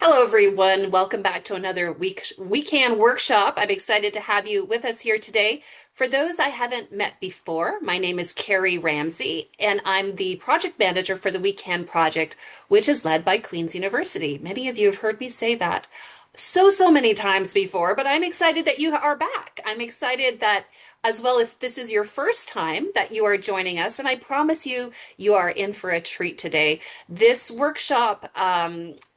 Hello, everyone. Welcome back to another weekend workshop. I'm excited to have you with us here today. For those I haven't met before, my name is Carrie Ramsey, and I'm the project manager for the Weekend Project, which is led by Queen's University. Many of you have heard me say that so many times before, but I'm excited that you are back. I'm excited that as well, if this is your first time that you are joining us, and I promise you, you are in for a treat today. This workshop,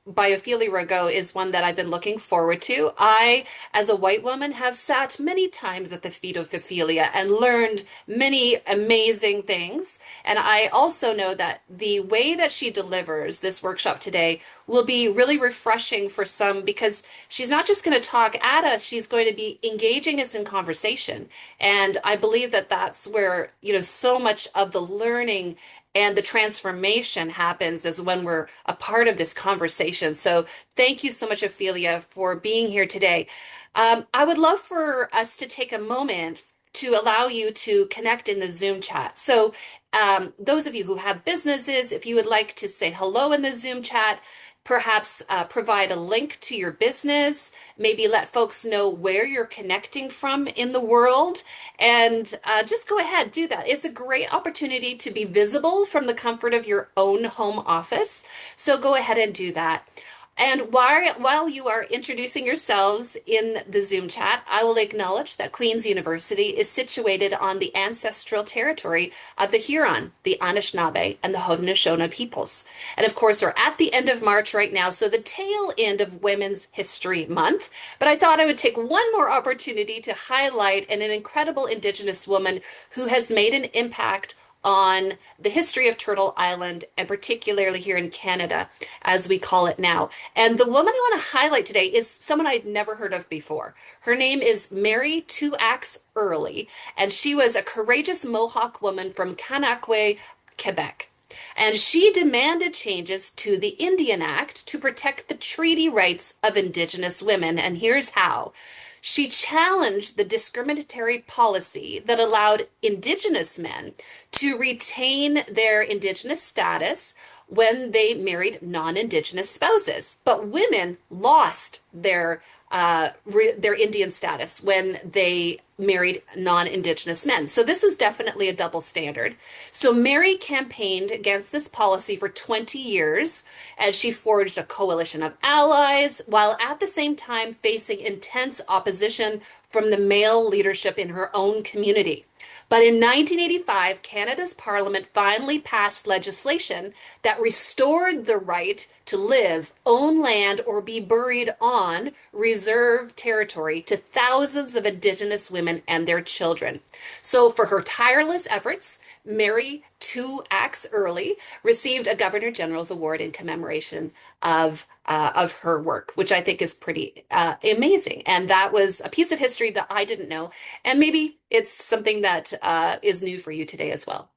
by Ophelia Rigault is one that I've been looking forward to. I, as a white woman, have sat many times at the feet of Ophelia and learned many amazing things. And I also know that the way that she delivers this workshop today will be really refreshing for some because she's not just going to talk at us, she's going to be engaging us in conversation. And I believe that that's where, so much of the learning and the transformation happens is when we're a part of this conversation. So thank you so much, Ophelia, for being here today. I would love for us to take a moment to allow you to connect in the Zoom chat. So those of you who have businesses, if you would like to say hello in the Zoom chat, perhaps provide a link to your business, maybe let folks know where you're connecting from in the world, and just go ahead, do that. It's a great opportunity to be visible from the comfort of your own home office. So go ahead and do that. And while you are introducing yourselves in the Zoom chat, I will acknowledge that Queen's University is situated on the ancestral territory of the Huron, the Anishinaabe, and the Haudenosaunee peoples. And of course, we're at the end of March right now, so the tail end of Women's History Month. But I thought I would take one more opportunity to highlight an incredible Indigenous woman who has made an impact on the history of Turtle Island, and particularly here in Canada, as we call it now. And the woman I want to highlight today is someone I'd never heard of before. Her name is Mary Two Axe Early, and she was a courageous Mohawk woman from Kanakwe, Quebec. And she demanded changes to the Indian Act to protect the treaty rights of Indigenous women. And here's how. She challenged the discriminatory policy that allowed Indigenous men to retain their Indigenous status when they married non-Indigenous spouses. But women lost their Indian status when they married non-Indigenous men. So this was definitely a double standard. So Mary campaigned against this policy for 20 years as she forged a coalition of allies while at the same time facing intense opposition from the male leadership in her own community. But in 1985, Canada's Parliament finally passed legislation that restored the right to live, own land, or be buried on reserved territory to thousands of Indigenous women and their children. So, for her tireless efforts, Mary Two Axe Early received a Governor General's Award in commemoration of her work, which I think is pretty amazing. And that was a piece of history that I didn't know, and maybe it's something that is new for you today as well.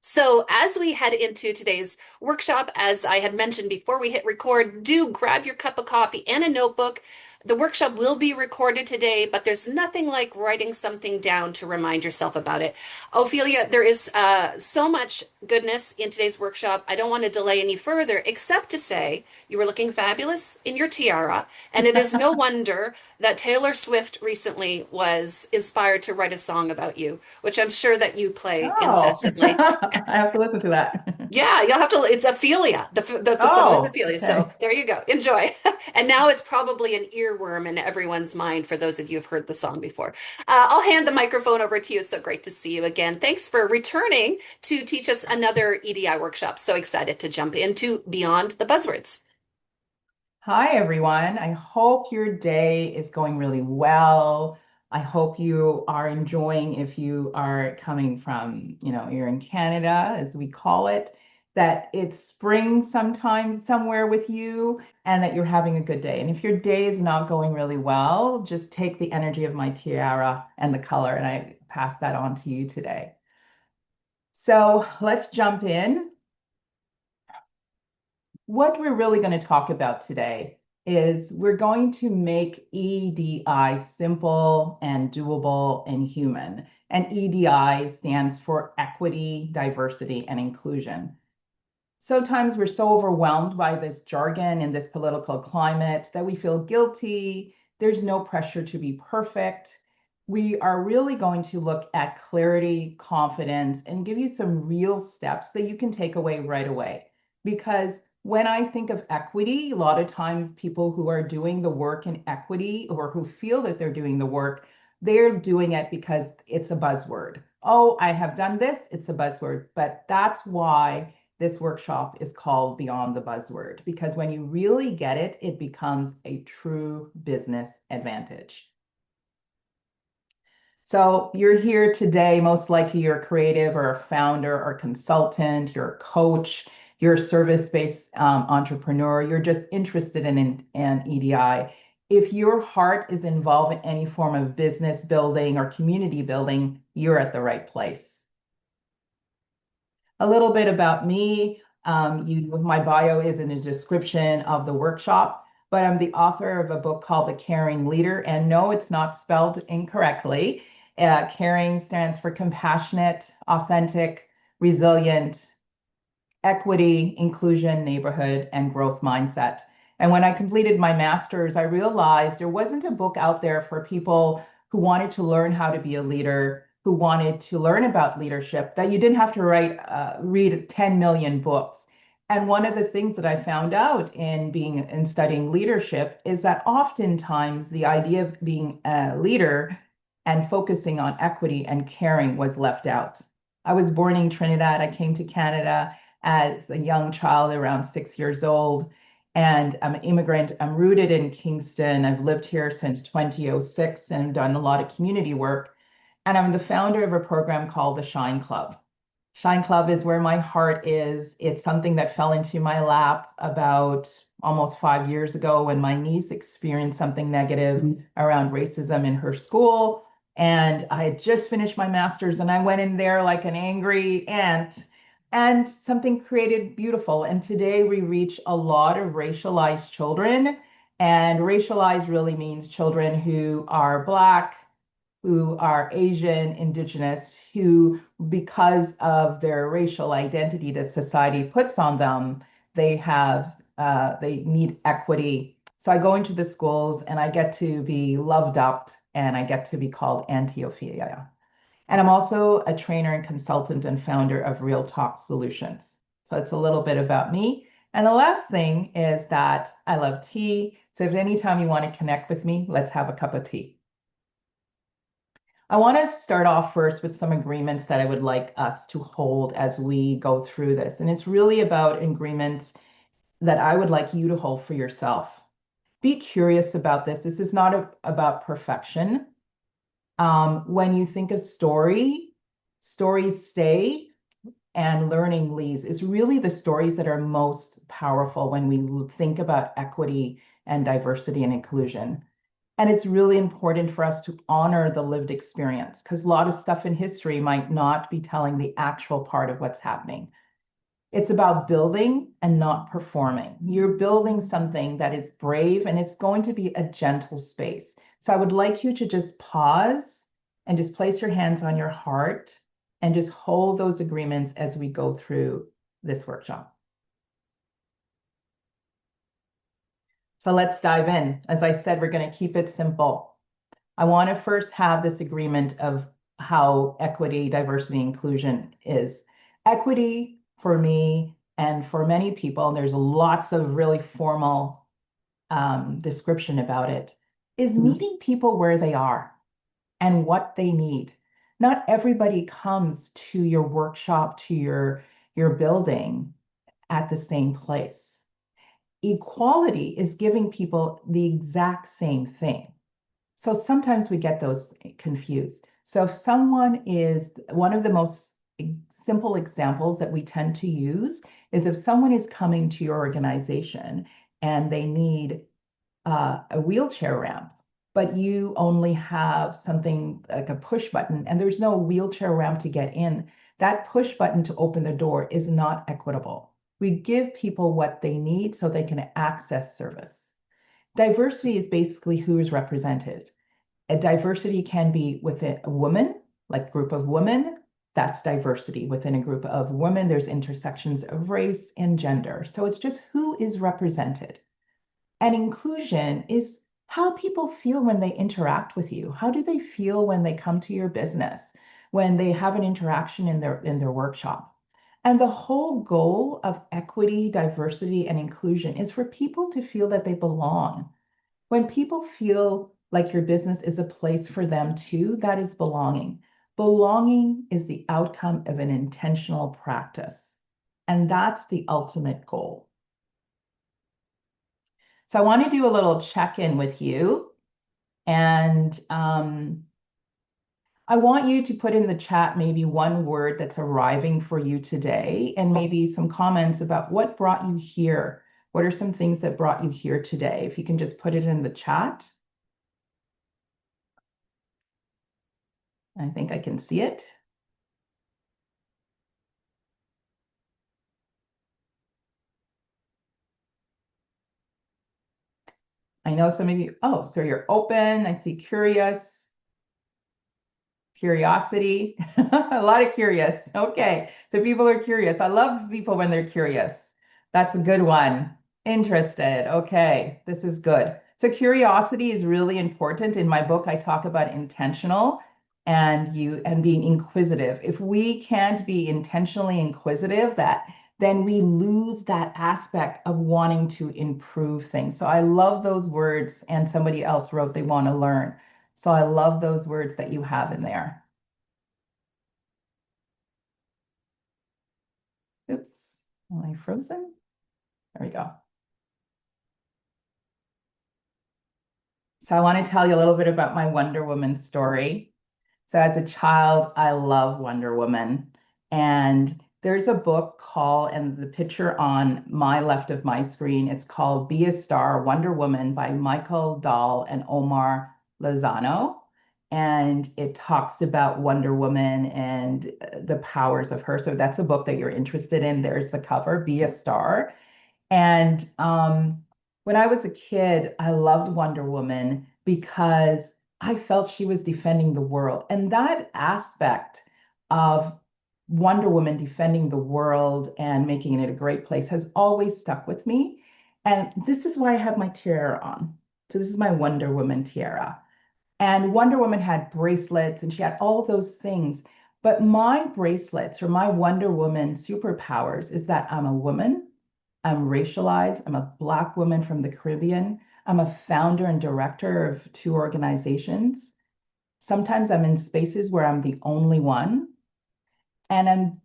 So, as we head into today's workshop, as I had mentioned before we hit record, do grab your cup of coffee and a notebook. The workshop will be recorded today, but there's nothing like writing something down to remind yourself about it. Ophelia, there is so much goodness in today's workshop. I don't want to delay any further, except to say you were looking fabulous in your tiara, and it is no wonder that Taylor Swift recently was inspired to write a song about you, which I'm sure that you play Oh, incessantly. I have to listen to that. Yeah, you'll have to. It's Ophelia. The song is Oh, Ophelia. So okay. there you go. Enjoy. And now it's probably an earworm in everyone's mind for those of you who've heard the song before. I'll hand the microphone over to you. So great to see you again. Thanks for returning to teach us another EDI workshop. So excited to jump into Beyond the Buzzwords. Hi, everyone. I hope your day is going really well. I hope you are enjoying if you are coming from, you're in Canada, as we call it, that it's spring sometime somewhere with you and that you're having a good day. And if your day is not going really well, just take the energy of my tiara and the color, and I pass that on to you today. So let's jump in. What we're really going to talk about today is we're going to make EDI simple and doable and human. And EDI stands for equity, diversity, and inclusion. Sometimes we're so overwhelmed by this jargon and this political climate that we feel guilty. There's no pressure to be perfect. We are really going to look at clarity, confidence, and give you some real steps that you can take away right away. Because when I think of equity, a lot of times people who are doing the work in equity or who feel that they're doing the work, they're doing it because it's a buzzword. Oh, I have done this, it's a buzzword. But that's why this workshop is called Beyond the Buzzword, because when you really get it, it becomes a true business advantage. So you're here today, most likely you're a creative or a founder or consultant, you're a coach, you're a service-based entrepreneur, you're just interested in an EDI. If your heart is involved in any form of business building or community building, you're at the right place. A little bit about me. My bio is in a description of the workshop, but I'm the author of a book called The Caring Leader. And no, it's not spelled incorrectly. Caring stands for compassionate, authentic, resilient, equity, inclusion, neighborhood, and growth mindset. And when I completed my master's, I realized there wasn't a book out there for people who wanted to learn how to be a leader, who wanted to learn about leadership, that you didn't have to read 10 million books. And one of the things that I found out in studying leadership is that oftentimes the idea of being a leader and focusing on equity and caring was left out. I was born in Trinidad. I came to Canada as a young child, around 6 years old. And I'm an immigrant. I'm rooted in Kingston. I've lived here since 2006 and done a lot of community work. And I'm the founder of a program called the Shine Club. Shine Club is where my heart is. It's something that fell into my lap about almost 5 years ago when my niece experienced something negative around racism in her school. And I had just finished my master's and I went in there like an angry ant and something created beautiful. And today we reach a lot of racialized children. And racialized really means children who are Black, who are Asian, Indigenous, who, because of their racial identity that society puts on them, they need equity. So I go into the schools and I get to be loved up and I get to be called Auntie Ophelia. And I'm also a trainer and consultant and founder of Real Talk Solutions. So it's a little bit about me. And the last thing is that I love tea. So if anytime you want to connect with me, let's have a cup of tea. I want to start off first with some agreements that I would like us to hold as we go through this. And it's really about agreements that I would like you to hold for yourself. Be curious about this. This is not about perfection. When you think of stories stay and learning leaves. It's really the stories that are most powerful when we think about equity and diversity and inclusion. And it's really important for us to honor the lived experience because a lot of stuff in history might not be telling the actual part of what's happening. It's about building and not performing. You're building something that is brave and it's going to be a gentle space. So I would like you to just pause and just place your hands on your heart and just hold those agreements as we go through this workshop. So let's dive in. As I said, we're going to keep it simple. I want to first have this agreement of how equity, diversity, inclusion is. Equity for me and for many people, and there's lots of really formal description about it, is meeting people where they are and what they need. Not everybody comes to your workshop, to your building at the same place. Equality is giving people the exact same thing. So sometimes we get those confused. So if someone is one of the most simple examples that we tend to use is if someone is coming to your organization and they need a wheelchair ramp, but you only have something like a push button and there's no wheelchair ramp to get in, that push button to open the door is not equitable. We give people what they need so they can access service. Diversity is basically who is represented. A diversity can be within a woman, like group of women, That's diversity within a group of women. There's intersections of race and gender. So it's just who is represented. And inclusion is how people feel when they interact with you. How do they feel when they come to your business, when they have an interaction in their workshop? And the whole goal of equity, diversity, and inclusion is for people to feel that they belong. When people feel like your business is a place for them too, that is belonging. Belonging is the outcome of an intentional practice. And that's the ultimate goal. So I want to do a little check-in with you. And I want you to put in the chat maybe one word that's arriving for you today, and maybe some comments about what brought you here. What are some things that brought you here today? If you can just put it in the chat. I think I can see it. I know some of you, oh, so you're open. I see curious. Curiosity, a lot of curious. Okay, so people are curious. I love people when they're curious. That's a good one. Interested. Okay, this is good. So curiosity is really important. In my book, I talk about intentional and being inquisitive. If we can't be intentionally inquisitive, that then we lose that aspect of wanting to improve things. So I love those words, and somebody else wrote they want to learn. So I love those words that you have in there. Oops, am I frozen? There we go. So I want to tell you a little bit about my Wonder Woman story. So as a child, I love Wonder Woman. And there's a book called, and the picture on my left of my screen, it's called Be a Star, Wonder Woman by Michael Dahl and Omar Lozano. And it talks about Wonder Woman and the powers of her. So that's a book that you're interested in. There's the cover, Be a Star. And when I was a kid, I loved Wonder Woman because I felt she was defending the world. And that aspect of Wonder Woman defending the world and making it a great place has always stuck with me. And this is why I have my tiara on. So this is my Wonder Woman tiara. And Wonder Woman had bracelets and she had all those things. But my bracelets or my Wonder Woman superpowers is that I'm a woman. I'm racialized. I'm a Black woman from the Caribbean. I'm a founder and director of two organizations. Sometimes I'm in spaces where I'm the only one. And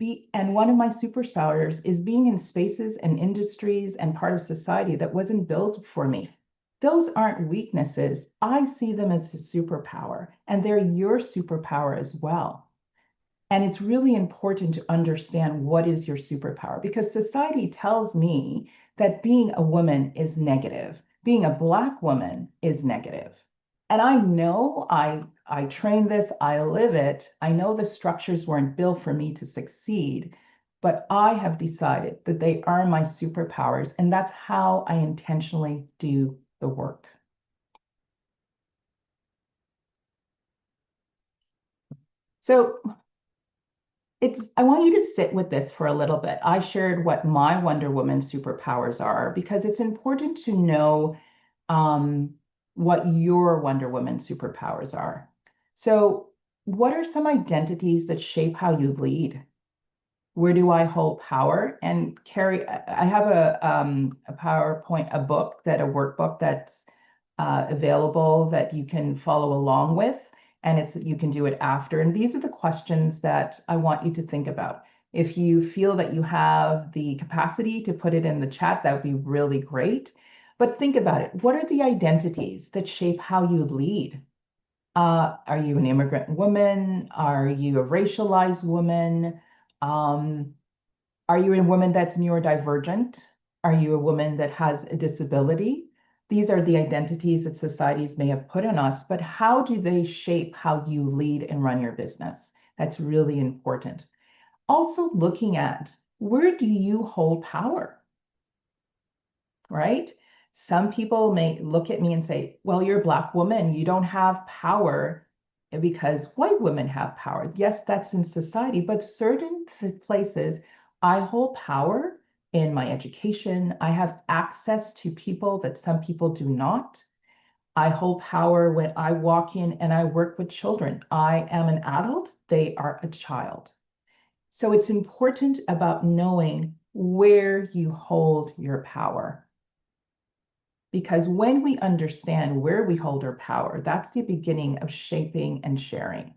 one of my superpowers is being in spaces and industries and part of society that wasn't built for me. Those aren't weaknesses. I see them as a superpower, and they're your superpower as well. And it's really important to understand what is your superpower because society tells me that being a woman is negative. Being a Black woman is negative. And I know I train this, I live it. I know the structures weren't built for me to succeed, but I have decided that they are my superpowers, and that's how I intentionally do the work. So I want you to sit with this for a little bit. I shared what my Wonder Woman superpowers are because it's important to know um, what your Wonder Woman superpowers are. So, what are some identities that shape how you lead? Where do I hold power? And Carrie, I have a PowerPoint, a workbook that's available that you can follow along with, and you can do it after. And these are the questions that I want you to think about. If you feel that you have the capacity to put it in the chat, that would be really great. But think about it. What are the identities that shape how you lead? Are you an immigrant woman? Are you a racialized woman? Um, are you a woman that's neurodivergent? Are you a woman that has a disability? These are the identities that societies may have put on us, but how do they shape how you lead and run your business? That's really important. Also, looking at where do you hold power, right? Some people may look at me and say, well, you're a Black woman, you don't have power because white women have power. Yes, that's in society, but certain places I hold power in my education. I have access to people that some people do not. I hold power when I walk in and I work with children. I am an adult, they are a child. So it's important about knowing where you hold your power. Because when we understand where we hold our power, that's the beginning of shaping and sharing.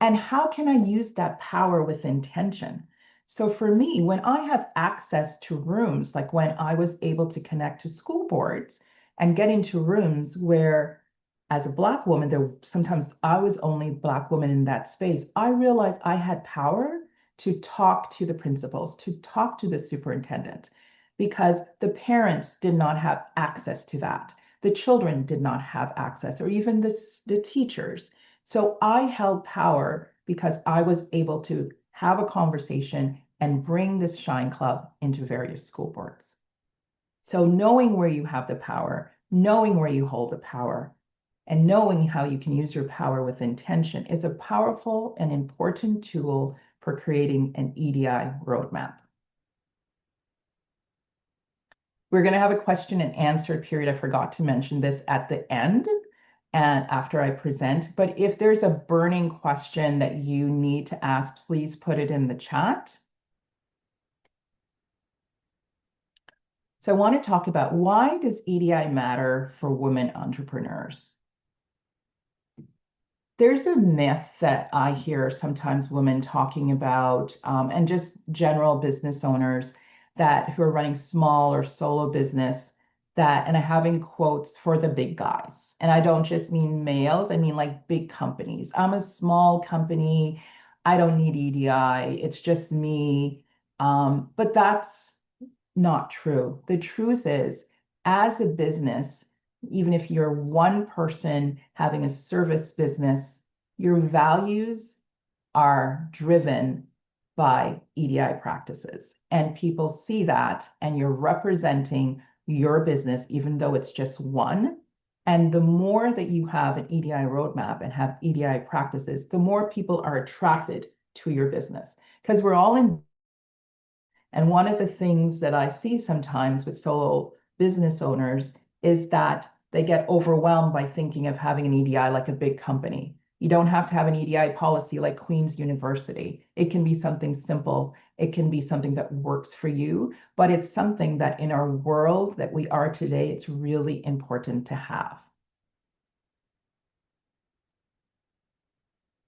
And how can I use that power with intention? So for me, when I have access to rooms, like when I was able to connect to school boards and get into rooms where, as a Black woman, there sometimes I was only Black woman in that space, I realized I had power to talk to the principals, to talk to the superintendent, because the parents did not have access to that. The children did not have access, or even the teachers. So I held power because I was able to have a conversation and bring this Shine Club into various school boards. So knowing where you have the power, knowing where you hold the power, and knowing how you can use your power with intention is a powerful and important tool for creating an EDI roadmap. We're going to have a question and answer period. I forgot to mention this at the end and after I present. But if there's a burning question that you need to ask, please put it in the chat. So I want to talk about, why does EDI matter for women entrepreneurs? There's a myth that I hear sometimes women talking about, and just general business owners that who are running small or solo business, that, and I have in quotes, for the big guys. And I don't just mean males, I mean like big companies. I'm a small company. I don't need EDI. It's just me. But that's not true. The truth is, as a business, even if you're one person having a service business, your values are driven by EDI practices. And people see that, and you're representing your business, even though it's just one. And the more that you have an EDI roadmap and have EDI practices, the more people are attracted to your business, because we're all in. And one of the things that I see sometimes with solo business owners is that they get overwhelmed by thinking of having an EDI like a big company. You don't have to have an EDI policy like Queen's University. It can be something simple. It can be something that works for you, but it's something that in our world that we are today, it's really important to have.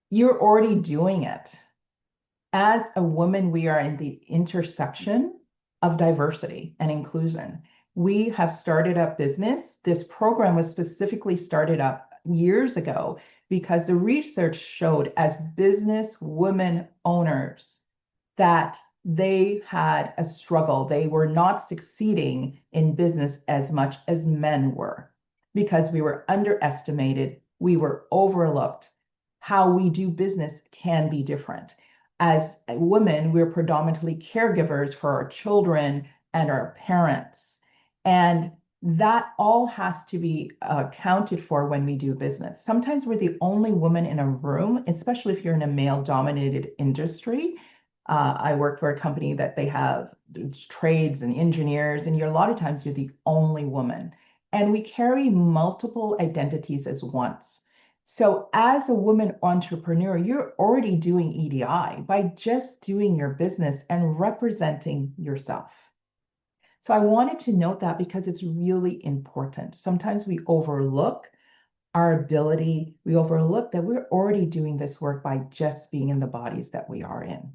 You're already doing it. As a woman, we are in the intersection of diversity and inclusion. We have started up business. This program was specifically started up years ago because the research showed, as business women owners, that they had a struggle. They were not succeeding in business as much as men were because we were underestimated, we were overlooked. How we do business can be different. As women, we're predominantly caregivers for our children and our parents. And that all has to be accounted for when we do business. Sometimes we're the only woman in a room, especially if you're in a male-dominated industry. I work for a company that they have trades and engineers, and you're a lot of times you're the only woman. And we carry multiple identities as once. So as a woman entrepreneur, you're already doing EDI by just doing your business and representing yourself. So I wanted to note that because it's really important. Sometimes we overlook our ability, we overlook that we're already doing this work by just being in the bodies that we are in.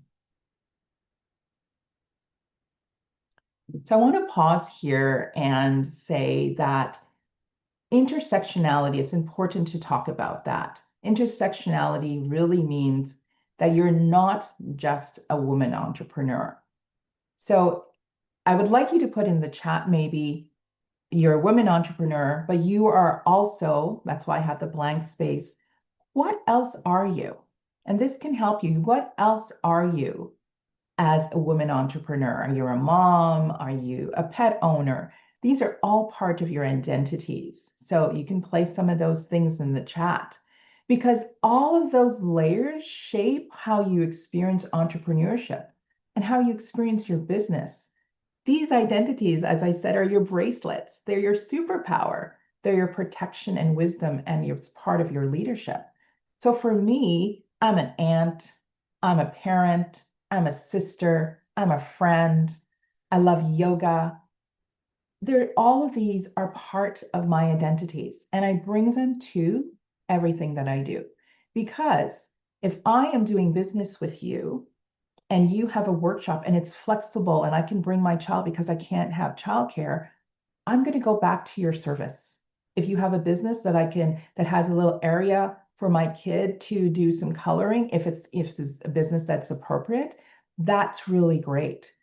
So I want to pause here and say that intersectionality, it's important to talk about that. Intersectionality really means that you're not just a woman entrepreneur. So I would like you to put in the chat, maybe you're a woman entrepreneur, but you are also, that's why I have the blank space. What else are you? And this can help you. What else are you as a woman entrepreneur? Are you a mom? Are you a pet owner? These are all part of your identities. So you can place some of those things in the chat. because all of those layers shape how you experience entrepreneurship and how you experience your business. These identities, as I said, are your bracelets. They're your superpower. They're your protection and wisdom, and it's part of your leadership. So for me, I'm an aunt, I'm a parent, I'm a sister, I'm a friend. I love yoga. All of these are part of my identities, and I bring them to everything that I do. Because if I am doing business with you, and you have a workshop and it's flexible and I can bring my child because I can't have childcare, I'm going to go back to your service. If you have a business that has a little area for my kid to do some coloring, if it's a business that's appropriate, that's really great.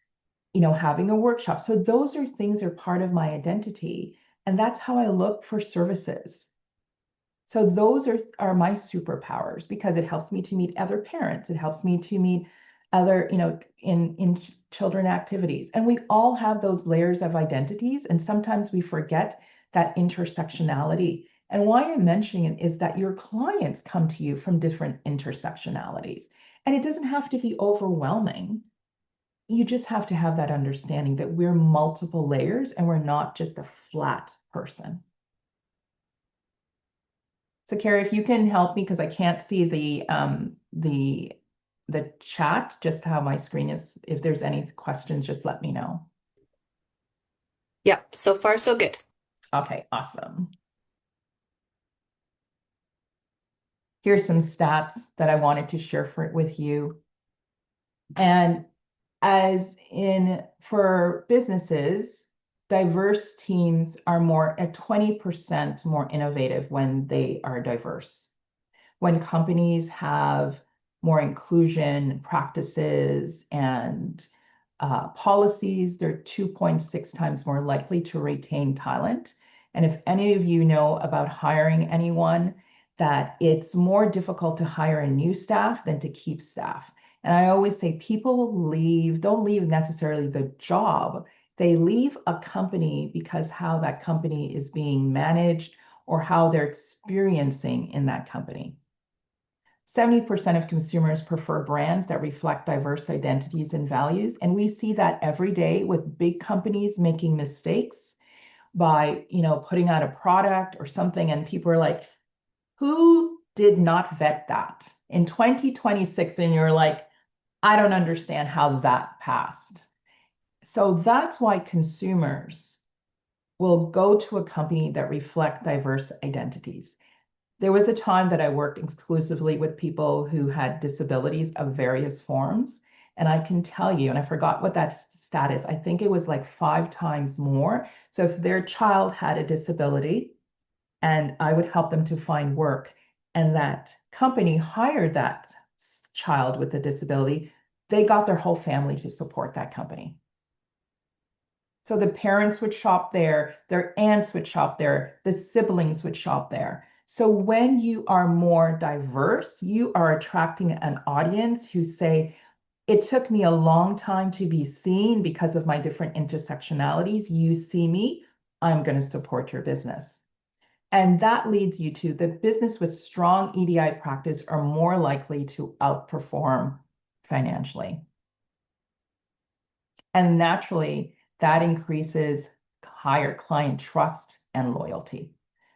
Having a workshop. So those are things that are part of my identity. And that's how I look for services. So those are my superpowers because it helps me to meet other parents. It helps me to meet other, in children activities. And we all have those layers of identities, and sometimes we forget that intersectionality. And why I'm mentioning it is that your clients come to you from different intersectionalities. And it doesn't have to be overwhelming. You just have to have that understanding that we're multiple layers and we're not just a flat person. So Carrie, if you can help me, because I can't see the chat, just how my screen is. If there's any questions, just let me know. Yep, so far so good. Okay, awesome. Here's some stats that I wanted to share with you. And as in for businesses, diverse teams are more at 20% more innovative when they are diverse. When companies have more inclusion practices and policies, they're 2.6 times more likely to retain talent. And if any of you know about hiring anyone, that it's more difficult to hire a new staff than to keep staff. And I always say people don't leave necessarily the job. They leave a company because how that company is being managed or how they're experiencing in that company. 70% of consumers prefer brands that reflect diverse identities and values. And we see that every day with big companies making mistakes by, putting out a product or something. And people are like, who did not vet that in 2026? And you're like, I don't understand how that passed. So that's why consumers will go to a company that reflect diverse identities. There was a time that I worked exclusively with people who had disabilities of various forms. And I can tell you, and I forgot what that stat is, I think it was like 5 times more. So if their child had a disability and I would help them to find work, and that company hired that child with a disability, they got their whole family to support that company. So the parents would shop there, their aunts would shop there, the siblings would shop there. So when you are more diverse, you are attracting an audience who say, it took me a long time to be seen because of my different intersectionalities. You see me, I'm going to support your business. And that leads you to the business with strong EDI practice are more likely to outperform financially. And naturally, that increases higher client trust and loyalty.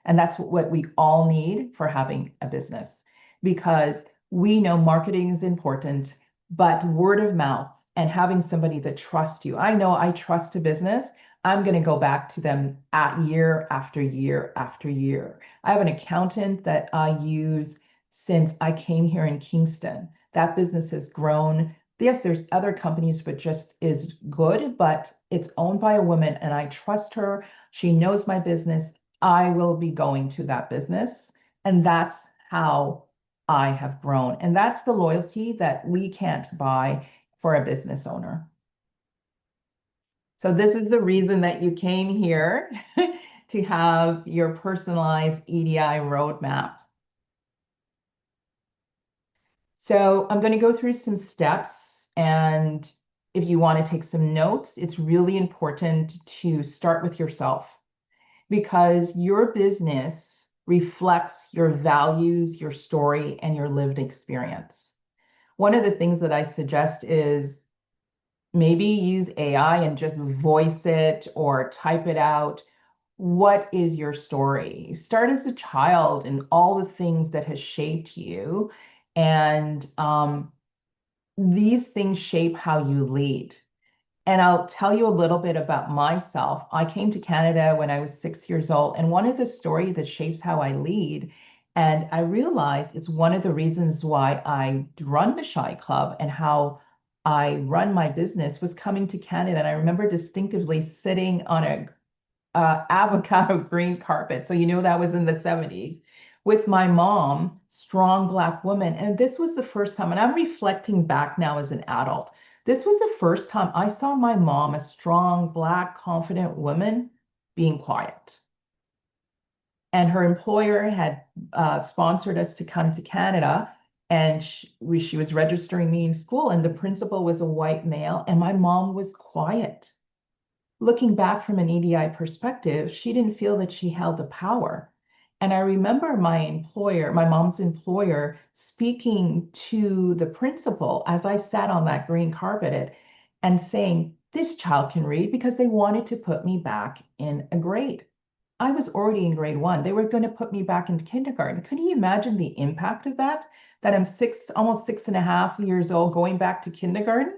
And that's what we all need for having a business because we know marketing is important, but word of mouth and having somebody that trusts you. I know I trust a business. I'm going to go back to them at year after year after year. I have an accountant that I use since I came here in Kingston. That business has grown. Yes, there's other companies, but just is good, but it's owned by a woman and I trust her. She knows my business. I will be going to that business. And that's how I have grown. And that's the loyalty that we can't buy for a business owner. So this is the reason that you came here to have your personalized EDI roadmap. So I'm going to go through some steps, and if you want to take some notes, it's really important to start with yourself because your business reflects your values, your story, and your lived experience. One of the things that I suggest is maybe use AI and just voice it or type it out. What is your story? Start as a child and all the things that has shaped you. And these things shape how you lead. And I'll tell you a little bit about myself. I came to Canada when I was 6 years old, and one of the stories that shapes how I lead, and I realized it's one of the reasons why I run the Shy Club and how I run my business was coming to Canada. And I remember distinctively sitting on a avocado green carpet. So you know that was in the 70s with my mom, strong Black woman. And this was the first time, and I'm reflecting back now as an adult. This was the first time I saw my mom, a strong Black, confident woman, being quiet. And her employer had sponsored us to come to Canada. And she was registering me in school, and the principal was a white male, and my mom was quiet. Looking back from an EDI perspective, she didn't feel that she held the power. And I remember my employer, my mom's employer, speaking to the principal as I sat on that green carpet and saying, this child can read, because they wanted to put me back in a grade. I was already in grade one. They were going to put me back into kindergarten. Could you imagine the impact of that? That I'm almost 6.5 years old, going back to kindergarten?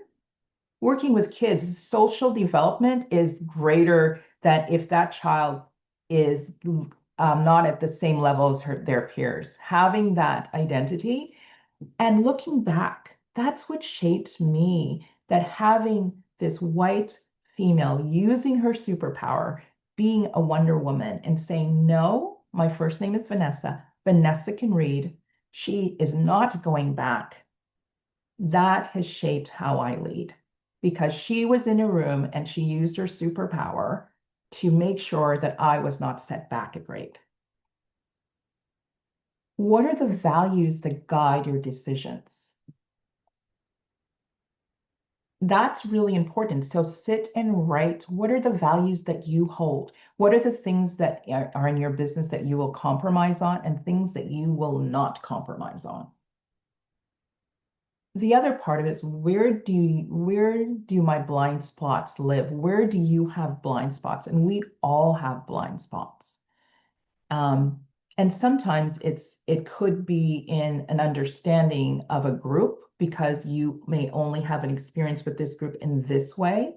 Working with kids, social development is greater than if that child is not at the same level as their peers. Having that identity and looking back, that's what shaped me. That having this white female using her superpower, being a Wonder Woman and saying, no, my first name is Vanessa. Vanessa can read. She is not going back. That has shaped how I lead, because she was in a room and she used her superpower to make sure that I was not set back a grade. What are the values that guide your decisions? That's really important. So sit and write. What are the values that you hold? What are the things that are in your business that you will compromise on, and things that you will not compromise on? The other part of it is, where do my blind spots live? Where do you have blind spots? And we all have blind spots. Um, and sometimes it could be in an understanding of a group, because you may only have an experience with this group in this way.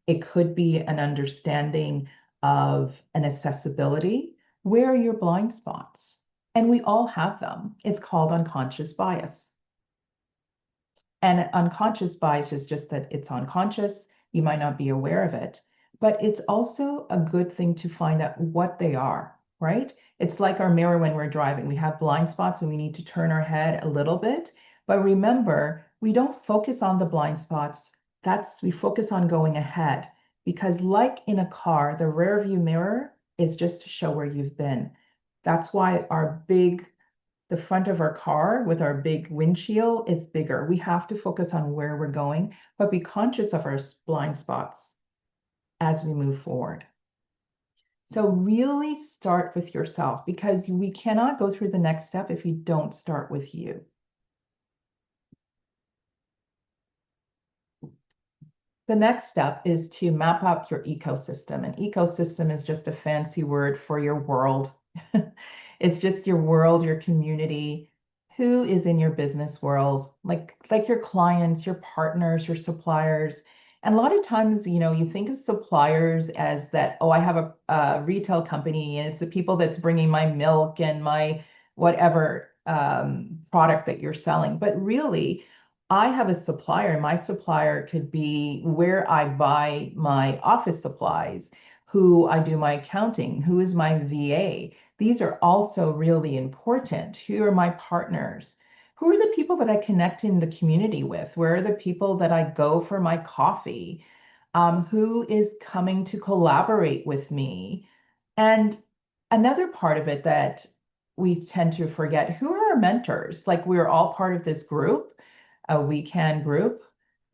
It could be an understanding of an accessibility. Where are your blind spots? And we all have them. It's called unconscious bias. And unconscious bias is just that it's unconscious. You might not be aware of it, but it's also a good thing to find out what they are, right? It's like our mirror when we're driving. We have blind spots and we need to turn our head a little bit. But remember, we don't focus on the blind spots. We focus on going ahead, because like in a car, the rear view mirror is just to show where you've been. That's why the front of our car with our big windshield is bigger. We have to focus on where we're going, but be conscious of our blind spots as we move forward. So really start with yourself, because we cannot go through the next step if you don't start with you. The next step is to map out your ecosystem. An ecosystem is just a fancy word for your world. It's just your world, your community. Who is in your business world? Like your clients, your partners, your suppliers. And a lot of times, you think of suppliers as that, oh, I have a retail company and it's the people that's bringing my milk and my whatever product that you're selling. But really, I have a supplier, and my supplier could be where I buy my office supplies, who I do my accounting, who is my VA. These are also really important. Who are my partners? Who are the people that I connect in the community with? Where are the people that I go for my coffee? Who is coming to collaborate with me? And another part of it that we tend to forget, who are our mentors? Like, we're all part of this group, a We Can group,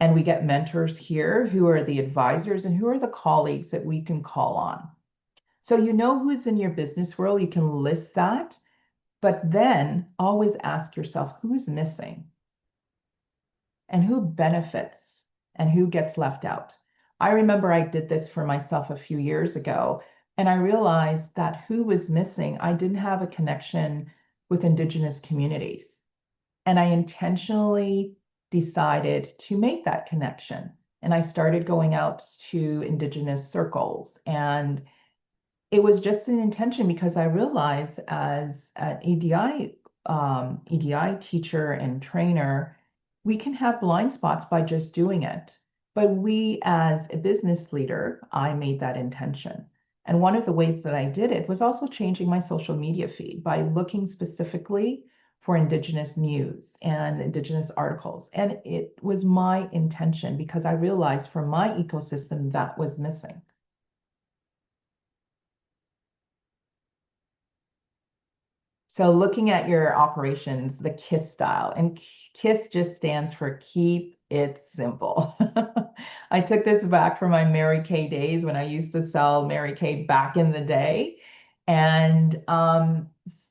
and we get mentors here who are the advisors and who are the colleagues that we can call on. So you know who's in your business world, you can list that, but then always ask yourself who's missing and who benefits and who gets left out. I remember I did this for myself a few years ago, and I realized that who was missing, I didn't have a connection with Indigenous communities. And I intentionally decided to make that connection. And I started going out to Indigenous circles. And it was just an intention because I realized as an EDI teacher and trainer, we can have blind spots by just doing it. But we, as a business leader, I made that intention. And one of the ways that I did it was also changing my social media feed by looking specifically for Indigenous news and Indigenous articles. And it was my intention because I realized for my ecosystem that was missing. So looking at your operations, the KISS style, and KISS just stands for keep it simple. I took this back from my Mary Kay days when I used to sell Mary Kay back in the day. And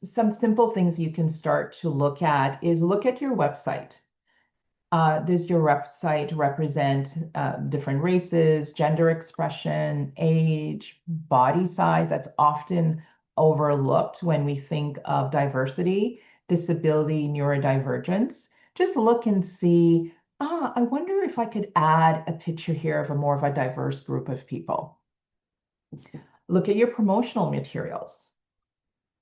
some simple things you can start to look at is look at your website. Does your website represent different races, gender expression, age, body size? That's often overlooked when we think of diversity, disability, neurodivergence. Just look and see, I wonder if I could add a picture here of a more of a diverse group of people. Look at your promotional materials,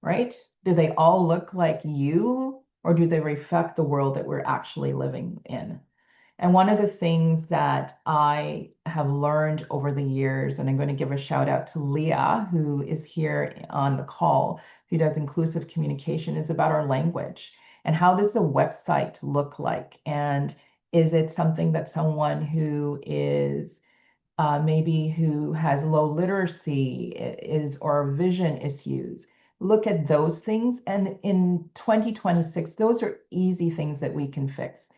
right? Do they all look like you, or do they reflect the world that we're actually living in? And one of the things that I have learned over the years, and I'm going to give a shout out to Leah, who is here on the call, who does inclusive communication, is about our language. And how does a website look like? And is it something that someone who is maybe who has low literacy is or vision issues? Look at those things. And in 2026, those are easy things that we can fix.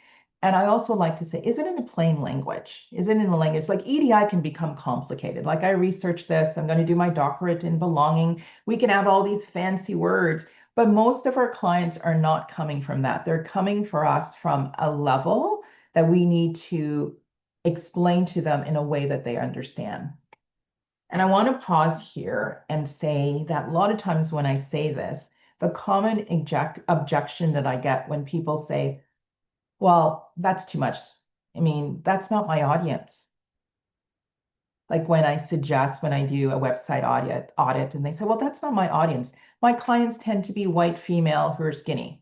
And I also like to say, is it in a plain language? Is it in a language like EDI can become complicated? Like I researched this, I'm going to do my doctorate in belonging. We can have all these fancy words, but most of our clients are not coming from that. They're coming for us from a level that we need to explain to them in a way that they understand. And I want to pause here and say that a lot of times when I say this, the common objection that I get when people say, well, that's too much. I mean, that's not my audience. Like when I suggest when I do a website audit and they say, well, that's not my audience. My clients tend to be white female who are skinny.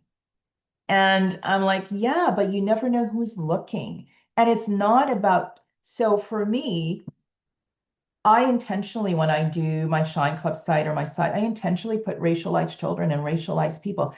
And I'm like, yeah, but you never know who's looking. And it's not about, so for me, I intentionally, when I do my Shine Club site or my site, I intentionally put racialized children and racialized people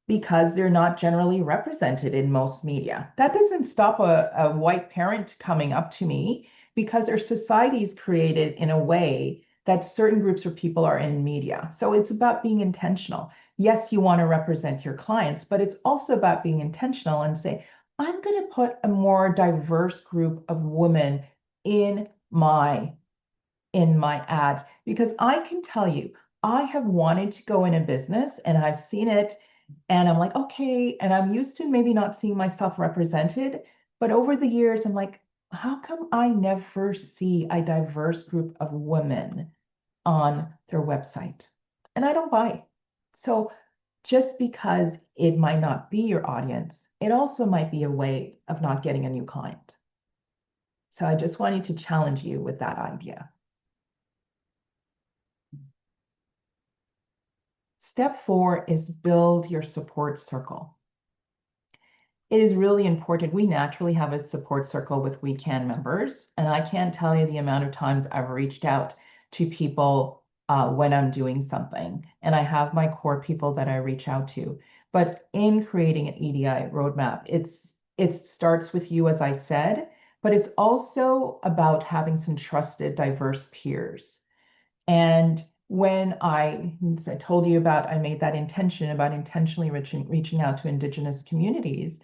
because they're not generally represented in most media. That doesn't stop a white parent coming up to me because our society is created in a way that certain groups of people are in media. So it's about being intentional. Yes, you want to represent your clients, but it's also about being intentional and say, I'm going to put a more diverse group of women in my ads because I can tell you, I have wanted to go in a business and I've seen it and I'm like, okay, and I'm used to maybe not seeing myself represented, but over the years, I'm like, how come I never see a diverse group of women on their website? And I don't buy. So just because it might not be your audience, it also might be a way of not getting a new client. So I just wanted to challenge you with that idea. Step 4 is build your support circle. It is really important. We naturally have a support circle with We Can members, and I can't tell you the amount of times I've reached out to people when I'm doing something, and I have my core people that I reach out to. But in creating an EDI roadmap, it starts with you, as I said, but it's also about having some trusted, diverse peers. And when I told you about, I made that intention about intentionally reaching out to Indigenous communities.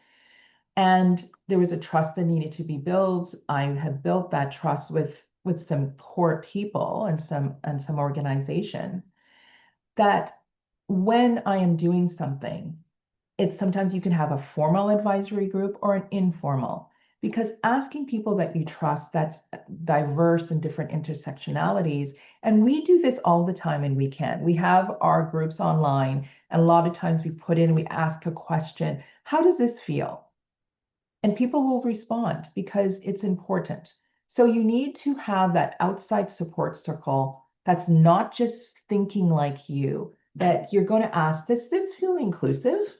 And there was a trust that needed to be built. I have built that trust with with some core people and some organization that when I am doing something, it's sometimes you can have a formal advisory group or an informal, because asking people that you trust that's diverse and different intersectionalities, and we do this all the time and we have our groups online, and a lot of times we ask a question, how does this feel? And people will respond because it's important. So you need to have that outside support circle that's not just thinking like you, that you're going to ask, does this feel inclusive?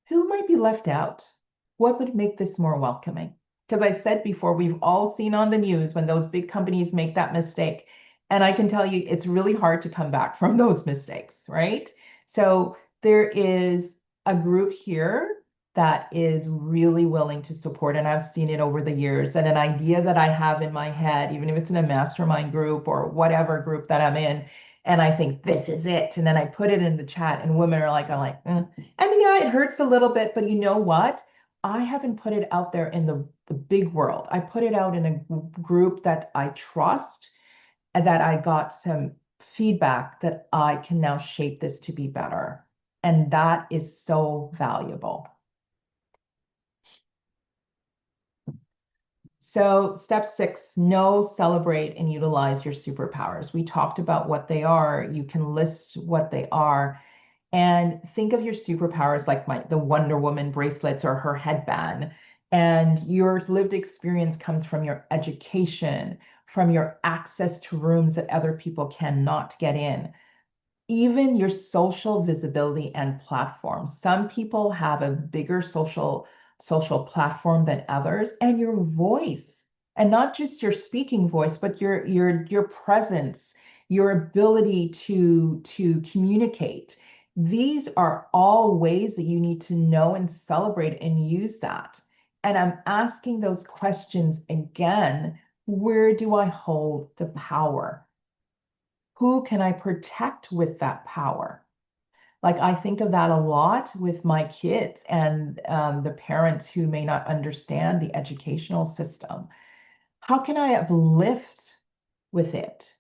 Who might be left out? What would make this more welcoming? Because I said before, we've all seen on the news when those big companies make that mistake. And I can tell you, it's really hard to come back from those mistakes, right? So there is a group here that is really willing to support, and I've seen it over the years. And an idea that I have in my head, even if it's in a mastermind group or whatever group that I'm in, and I think this is it. And then I put it in the chat, and women are like, I'm like, and yeah, it hurts a little bit, but you know what? I haven't put it out there in the big world. I put it out in a group that I trust and that I got some feedback that I can now shape this to be better. And that is so valuable. So, step 6, know, celebrate, and utilize your superpowers. We talked about what they are. You can list what they are. And think of your superpowers like the Wonder Woman bracelets or her headband. And your lived experience comes from your education, from your access to rooms that other people cannot get in, even your social visibility and platform. Some people have a bigger social platform than others, and your voice, and not just your speaking voice, but your presence, your ability to communicate. These are all ways that you need to know and celebrate and use that. And I'm asking those questions again. Where do I hold the power? Who can I protect with that power? Like I think of that a lot with my kids and the parents who may not understand the educational system. How can I uplift with it?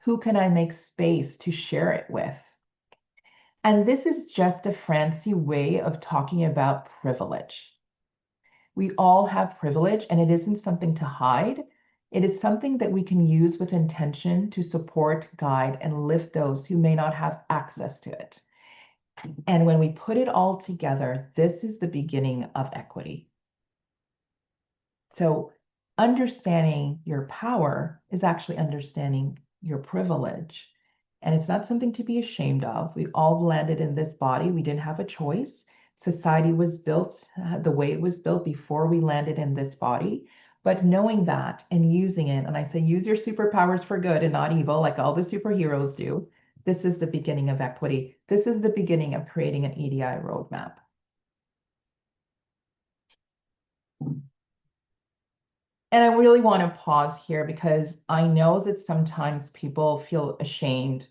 Who can I make space to share it with? And this is just a fancy way of talking about privilege. We all have privilege, and it isn't something to hide. It is something that we can use with intention to support, guide, and lift those who may not have access to it. And when we put it all together, this is the beginning of equity. So, understanding your power is actually understanding your privilege. And it's not something to be ashamed of. We all landed in this body. We didn't have a choice. Society was built the way it was built before we landed in this body. But knowing that and using it, and I say use your superpowers for good and not evil, like all the superheroes do, this is the beginning of equity. This is the beginning of creating an EDI roadmap. And I really want to pause here because I know that sometimes people feel ashamed,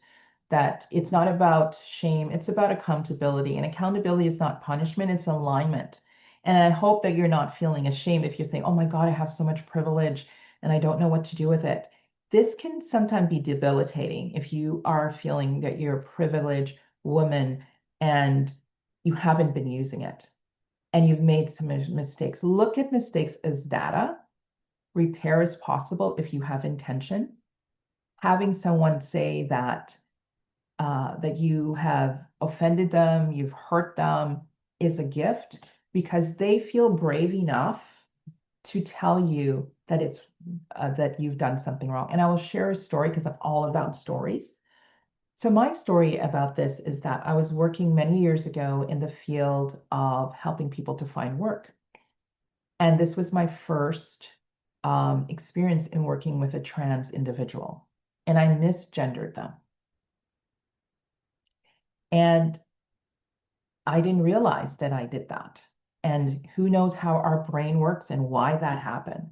that it's not about shame, it's about accountability. And accountability is not punishment, it's alignment. And I hope that you're not feeling ashamed if you're saying, oh my God, I have so much privilege and I don't know what to do with it. This can sometimes be debilitating if you are feeling that you're a privileged woman and you haven't been using it and you've made some mistakes. Look at mistakes as data. Repair is possible if you have intention. Having someone say that that you have offended them, you've hurt them, is a gift because they feel brave enough to tell you that it's that you've done something wrong. And I will share a story because I'm all about stories. So my story about this is that I was working many years ago in the field of helping people to find work. And this was my first experience in working with a trans individual. And I misgendered them. And I didn't realize that I did that. And who knows how our brain works and why that happened.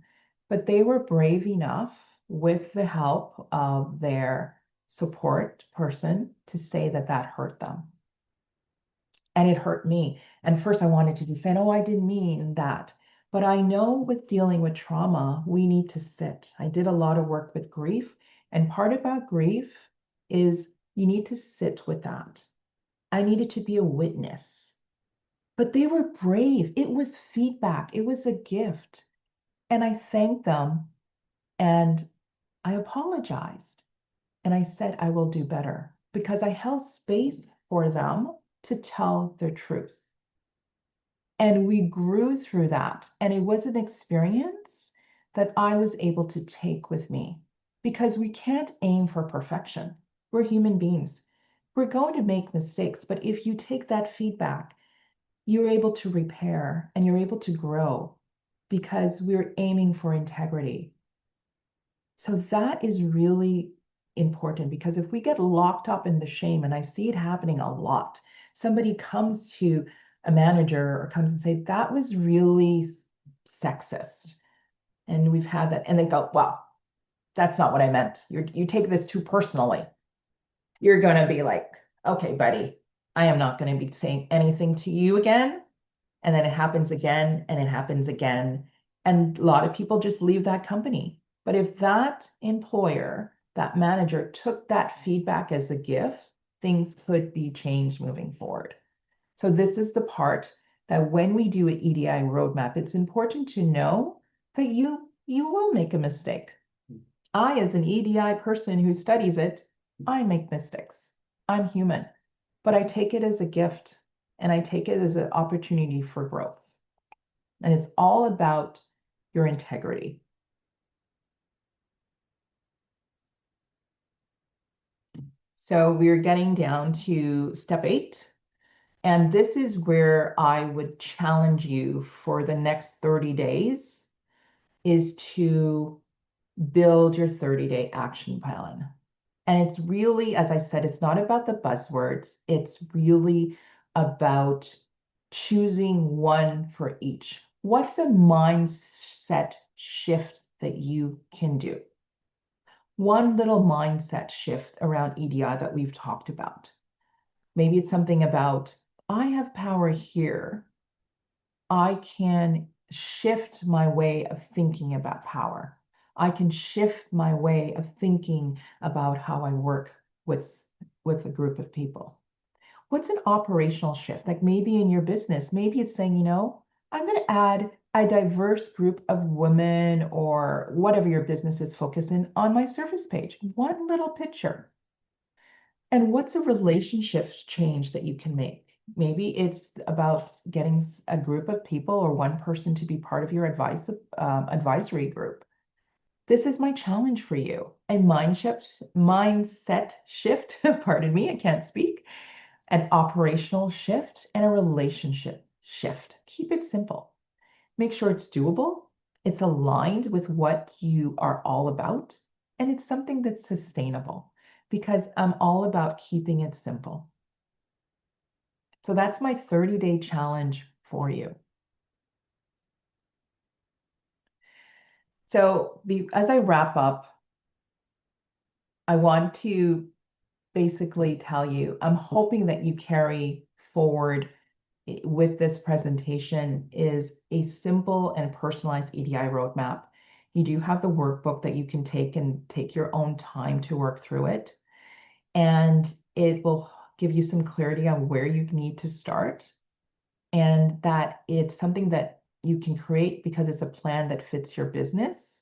But they were brave enough with the help of their support person to say that that hurt them. And it hurt me. And first I wanted to defend, oh, I didn't mean that. But I know with dealing with trauma, we need to sit. I did a lot of work with grief, and part about grief is you need to sit with that. I needed to be a witness, but they were brave. It was feedback, it was a gift. And I thanked them and I apologized. And I said, I will do better because I held space for them to tell their truth. And we grew through that. And it was an experience that I was able to take with me because we can't aim for perfection. We're human beings. We're going to make mistakes. But if you take that feedback, you're able to repair and you're able to grow because we're aiming for integrity. So that is really important because if we get locked up in the shame, and I see it happening a lot, somebody comes to a manager or comes and say, that was really sexist. And we've had that, and they go, well, that's not what I meant. You take this too personally. You're going to be like, okay, buddy, I am not going to be saying anything to you again. And then it happens again and it happens again. And a lot of people just leave that company. But if that employer, that manager took that feedback as a gift, things could be changed moving forward. So this is the part that when we do an EDI roadmap, it's important to know that you will make a mistake. I, as an EDI person who studies it, I make mistakes. I'm human, but I take it as a gift and I take it as an opportunity for growth. And it's all about your integrity. So we're getting down to step 8. And this is where I would challenge you for the next 30 days is to build your 30-day action plan. And it's really, as I said, it's not about the buzzwords. It's really about choosing one for each. What's a mindset shift that you can do? One little mindset shift around EDI that we've talked about. Maybe it's something about, I have power here. I can shift my way of thinking about power. I can shift my way of thinking about how I work with a group of people. What's an operational shift? Like maybe in your business, maybe it's saying, I'm going to add a diverse group of women or whatever your business is focusing on my service page. One little picture. And what's a relationship change that you can make? Maybe it's about getting a group of people or one person to be part of your advisory group. This is my challenge for you. A mindset shift, pardon me, I can't speak, an operational shift, and a relationship shift. Keep it simple. Make sure it's doable, it's aligned with what you are all about, and it's something that's sustainable because I'm all about keeping it simple. So that's my 30-day challenge for you. So as I wrap up, I want to basically tell you, I'm hoping that you carry forward with this presentation is a simple and personalized EDI roadmap. You do have the workbook that you can take and take your own time to work through it. And it will give you some clarity on where you need to start and that it's something that you can create because it's a plan that fits your business.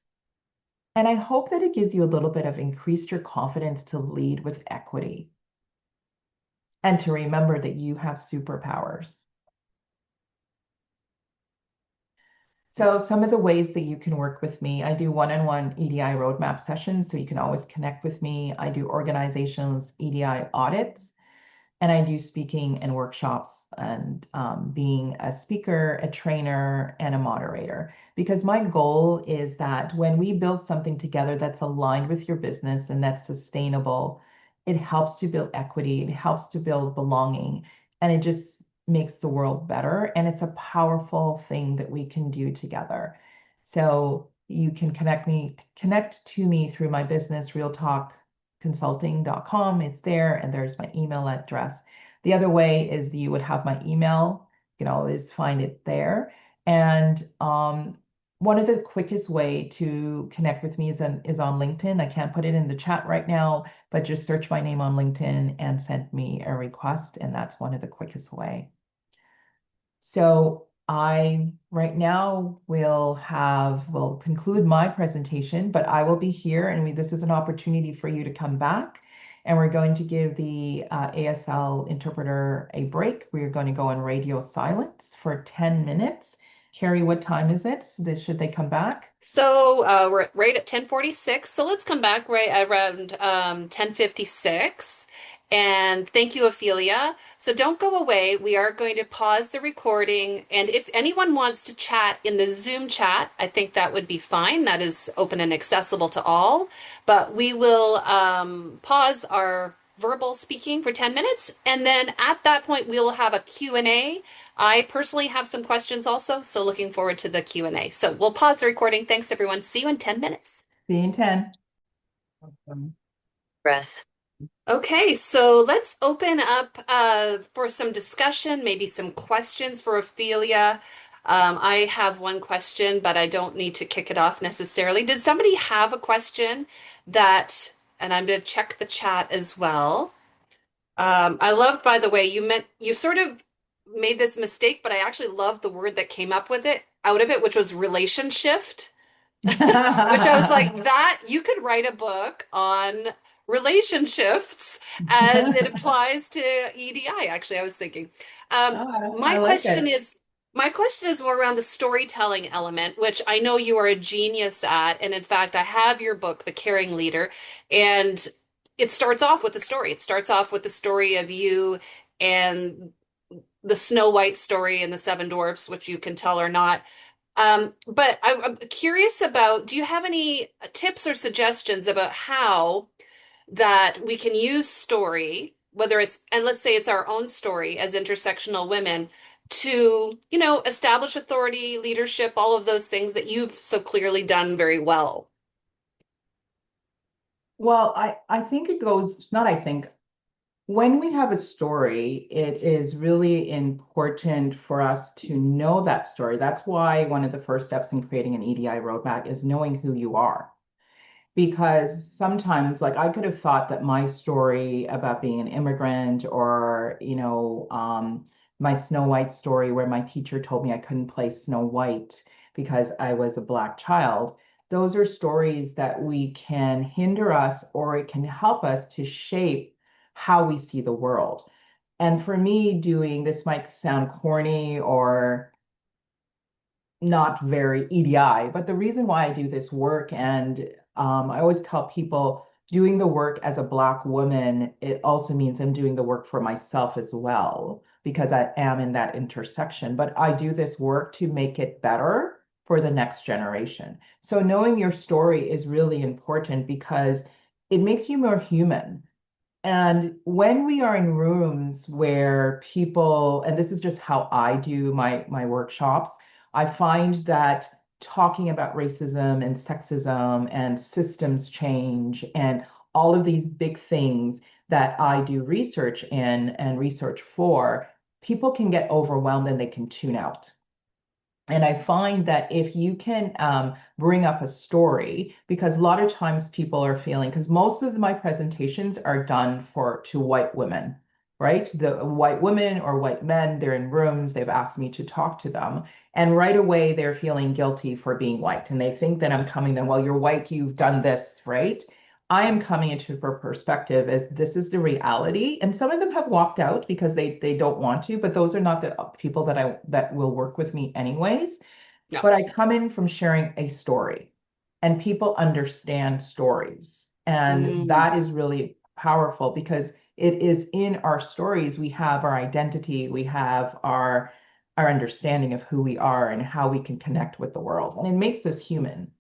And I hope that it gives you a little bit of increased your confidence to lead with equity and to remember that you have superpowers. So some of the ways that you can work with me, I do one-on-one EDI roadmap sessions, so you can always connect with me. I do organizations, EDI audits, and I do speaking and workshops and being a speaker, a trainer, and a moderator. Because my goal is that when we build something together that's aligned with your business and that's sustainable, it helps to build equity, it helps to build belonging, and it just makes the world better. And it's a powerful thing that we can do together. So you can connect to me through my business, realtalkconsulting.com. It's there, and there's my email address. The other way is you would have my email, you can always find it there. And one of the quickest way to connect with me is on LinkedIn. I can't put it in the chat right now, but just search my name on LinkedIn and send me a request, and that's one of the quickest way. So I right now will conclude my presentation, but I will be here, and this is an opportunity for you to come back. And we're going to give the ASL interpreter a break. We are going to go on radio silence for 10 minutes. Carrie, what time is it? Should they come back? So we're right at 10:46. So let's come back right around 10:56. And thank you, Ophelia. So don't go away. We are going to pause the recording. And if anyone wants to chat in the Zoom chat, I think that would be fine. That is open and accessible to all. But we will pause our verbal speaking for 10 minutes. And then at that point, we will have a Q&A. I personally have some questions also, so looking forward to the Q&A. So we'll pause the recording. Thanks, everyone. See you in 10 minutes. See you in 10. Breath. Okay, so let's open up for some discussion, maybe some questions for Ophelia. I have one question, but I don't need to kick it off necessarily. Does somebody have a question that, and I'm going to check the chat as well. I love, by the way, you sort of made this mistake, but I actually love the word that came up with it out of it, which was relation shift. Which I was like, that you could write a book on relationships as it applies to EDI, actually, I was thinking. I My like question it. is my question is more around the storytelling element, which I know you are a genius at. And in fact, I have your book, The Caring Leader, and it starts off with a story. It starts off with the story of you and the Snow White story and the Seven Dwarfs, which you can tell or not. But I'm curious about, do you have any tips or suggestions about how that we can use story, whether it's, and let's say it's our own story as intersectional women, to, establish authority, leadership, all of those things that you've so clearly done very well? Well, I think it goes, not I think, when we have a story, it is really important for us to know that story. That's why one of the first steps in creating an EDI roadmap is knowing who you are. Because sometimes, like, I could have thought that my story about being an immigrant or, my Snow White story where my teacher told me I couldn't play Snow White because I was a Black child, those are stories that we can hinder us or it can help us to shape how we see the world. And for me, doing this might sound corny or not very EDI, but the reason why I do this work, and I always tell people doing the work as a Black woman, it also means I'm doing the work for myself as well, because I am in that intersection. But I do this work to make it better for the next generation. So knowing your story is really important because it makes you more human. And when we are in rooms where people, and this is just how I do my workshops, I find that talking about racism and sexism and systems change and all of these big things that I do research in and research for, people can get overwhelmed and they can tune out. And I find that if you can bring up a story, because a lot of times people are feeling, because most of my presentations are done to white women, right? The white women or white men, they're in rooms, they've asked me to talk to them. And right away, they're feeling guilty for being white. And they think that I'm coming them, well, you're white, you've done this, right? I am coming into her perspective as this is the reality. And some of them have walked out because they don't want to, but those are not the people that will work with me anyways. No. But I come in from sharing a story and people understand stories. And Mm. that is really powerful because it is in our stories we have our identity, we have our understanding of who we are and how we can connect with the world. And it makes us human.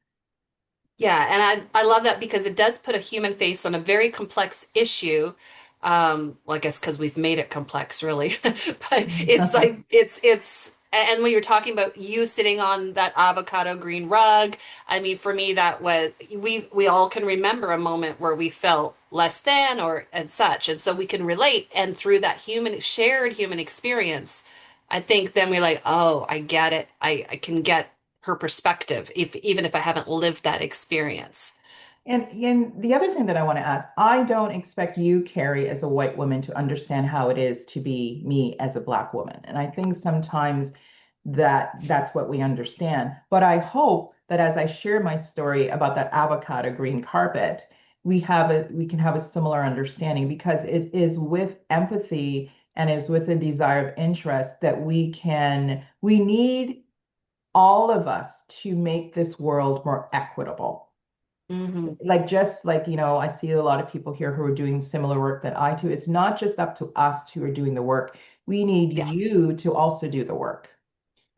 Yeah, and I love that because it does put a human face on a very complex issue. Well, I guess because we've made it complex, really. But it's like and when you're talking about you sitting on that avocado green rug, I mean, for me, that was we all can remember a moment where we felt less than or and such, and so we can relate, and through that shared human experience, I think then we're like, oh, I get it. I can get her perspective, if even if I haven't lived that experience. And the other thing that I want to ask, I don't expect you, Carrie, as a white woman, to understand how it is to be me as a black woman. And I think sometimes that's what we understand. But I hope that as I share my story about that avocado green carpet, we can have a similar understanding because it is with empathy and is with a desire of interest that we need all of us to make this world more equitable. Hmm. Like just like, I see a lot of people here who are doing similar work that I do. It's not just up to us who are doing the work. We need Yes. you to also do the work.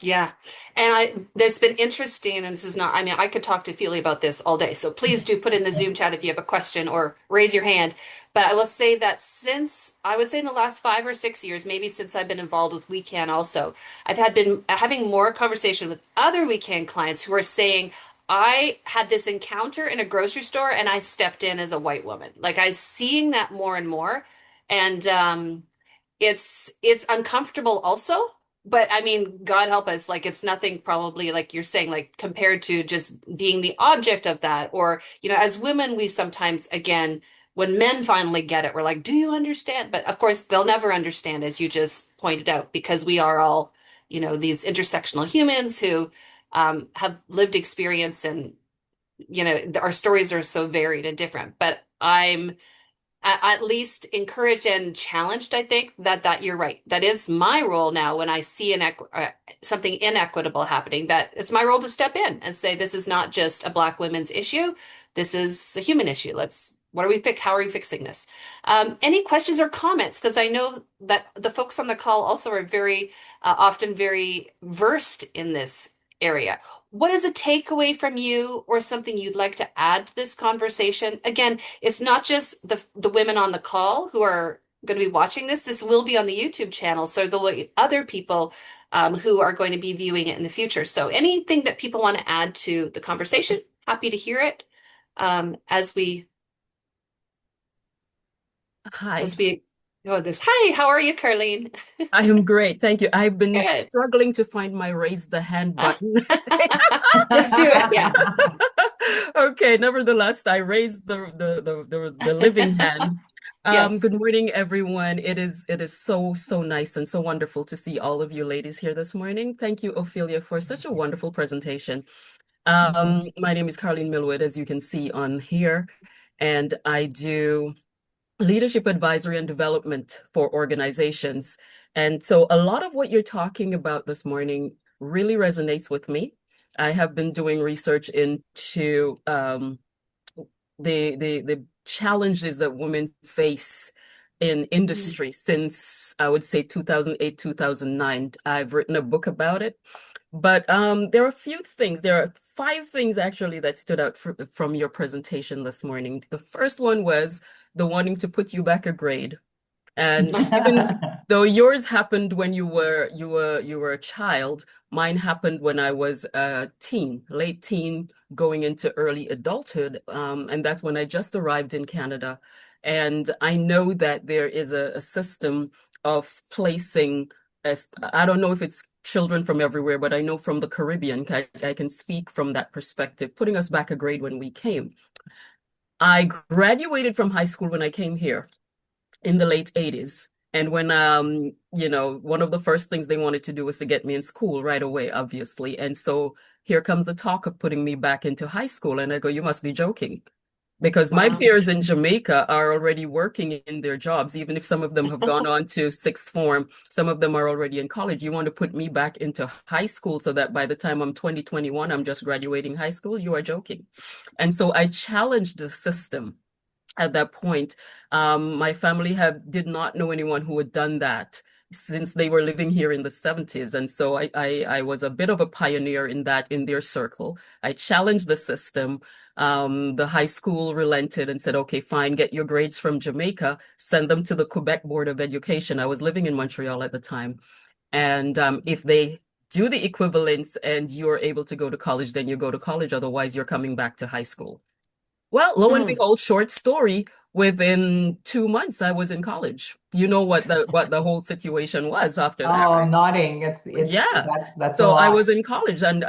Yeah. And there's been interesting, and this is not, I mean, I could talk to Feely about this all day. So please do put in the Zoom chat if you have a question or raise your hand. But I will say that since, I would say in the last 5 or 6 years, maybe since I've been involved with Wecan also, been having more conversation with other Wecan clients who are saying, I had this encounter in a grocery store and I stepped in as a white woman. Like I'm seeing that more and more. And, it's uncomfortable also, but I mean, God help us, like it's nothing probably like you're saying, like compared to just being the object of that. Or, as women, we sometimes, again, when men finally get it, we're like, do you understand? But of course, they'll never understand, as you just pointed out, because we are all, these intersectional humans who have lived experience and, our stories are so varied and different. But I'm at least encouraged and challenged. I think that you're right. That is my role now when I see something inequitable happening, that it's my role to step in and say, this is not just a Black women's issue. This is a human issue. What are we fix? How are we fixing this? Any questions or comments? Because I know that the folks on the call also are very often very versed in this area. What is a takeaway from you or something you'd like to add to this conversation? Again, it's not just the women on the call who are going to be watching this. This will be on the YouTube channel, so there'll be other people who are going to be viewing it in the future. So anything that people want to add to the conversation, happy to hear it. As we Hi, as we go this. Hi, how are you, Carlene? I am great. Thank you. I've been Good. struggling to find my raise the hand button. Just do it. Yeah. Okay, nevertheless, I raised the living hand. Yes. Good morning, everyone. It is so nice and so wonderful to see all of you ladies here this morning. Thank you, Ophelia, for such a wonderful presentation. My name is Carlene Millwood, as you can see on here, and I do leadership advisory and development for organizations. And so a lot of what you're talking about this morning really resonates with me. I have been doing research into the challenges that women face in Mhm. industry since I would say 2008, 2009. I've written a book about it. But there are a few things. There are five things actually that stood out from your presentation this morning. The first one was the wanting to put you back a grade. And even though yours happened when you were a child, mine happened when I was a teen, late teen, going into early adulthood. And that's when I just arrived in Canada. And I know that there is a system of placing, I don't know if it's children from everywhere, but I know from the Caribbean, I can speak from that perspective, putting us back a grade when we came. I graduated from high school when I came here in the late 80s. And when one of the first things they wanted to do was to get me in school right away, obviously. And so here comes the talk of putting me back into high school. And I go, you must be joking. Because my Wow. peers in Jamaica are already working in their jobs, even if some of them have gone on to sixth form, some of them are already in college. You want to put me back into high school so that by the time I'm 2021, I'm just graduating high school? You are joking. And so I challenged the system at that point. My family have did not know anyone who had done that since they were living here in the 70s. And so I was a bit of a pioneer in that in their circle. I challenged the system. The high school relented and said, okay, fine, get your grades from Jamaica, send them to the Quebec Board of Education. I was living in Montreal at the time. And if they do the equivalence and you're able to go to college, then you go to college. Otherwise, you're coming back to high school. Well, lo and Mm. behold, short story, within 2 months, I was in college. You know what the whole situation was after that, Oh, right? I'm nodding. It's Yeah. that's a So I lot. was in college and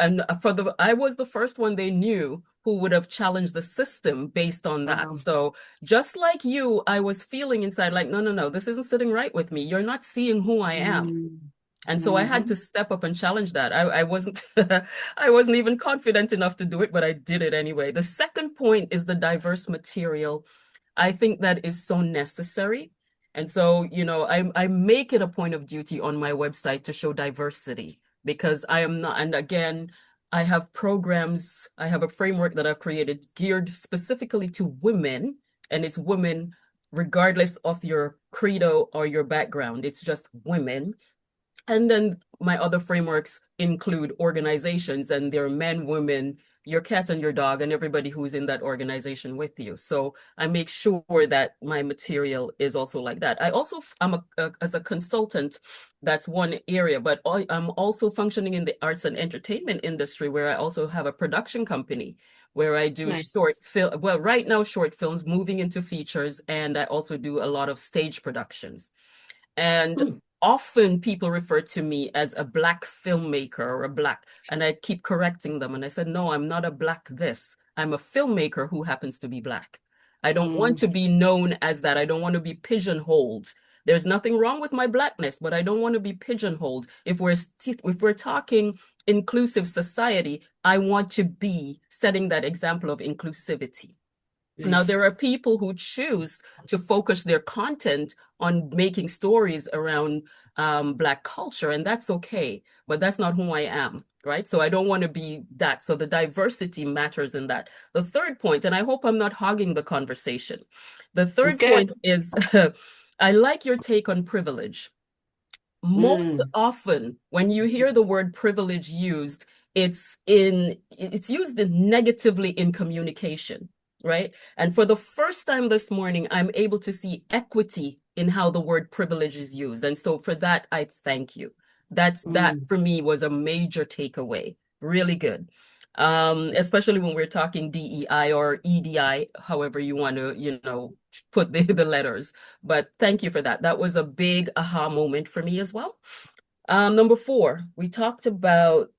I was the first one they knew who would have challenged the system based on that. Mhm. So just like you, I was feeling inside like, no, no, no, this isn't sitting right with me. You're not seeing who I am. Mm. And so I had to Mhm. step up and challenge that. I wasn't I wasn't even confident enough to do it, but I did it anyway. The second point is the diverse material. I think that is so necessary. And so, I make it a point of duty on my website to show diversity because I am not, and again, I have programs, I have a framework that I've created geared specifically to women, and it's women regardless of your credo or your background. It's just women. And then my other frameworks include organizations, and there are men, women, your cat and your dog, and everybody who's in that organization with you. So I make sure that my material is also like that. I also, as a consultant, that's one area, but I'm also functioning in the arts and entertainment industry where I also have a production company where I do short Nice. film, well, right now, short films moving into features, and I also do a lot of stage productions. And Mm. often people refer to me as a black filmmaker or a black, and I keep correcting them. And I said, no, I'm not a black this. I'm a filmmaker who happens to be black. I don't want Mm. to be known as that. I don't want to be pigeonholed. There's nothing wrong with my blackness, but I don't want to be pigeonholed. If we're talking inclusive society, I want to be setting that example of inclusivity. Now, there are Nice. people who choose to focus their content on making stories around Black culture, and that's okay, but that's not who I am, right? So I don't want to be that. So the diversity matters in that. The third point, and I hope I'm not hogging the conversation. The It's third point good. is I like your take on privilege. Most Mm. often, when you hear the word privilege used, it's used negatively in communication, right? And for the first time this morning, I'm able to see equity in how the word privilege is used. And so for that, I thank you. That Mm. for me was a major takeaway. Really good. Especially when we're talking DEI or EDI, however you want to, put the letters. But thank you for that. That was a big aha moment for me as well. Number four, we talked about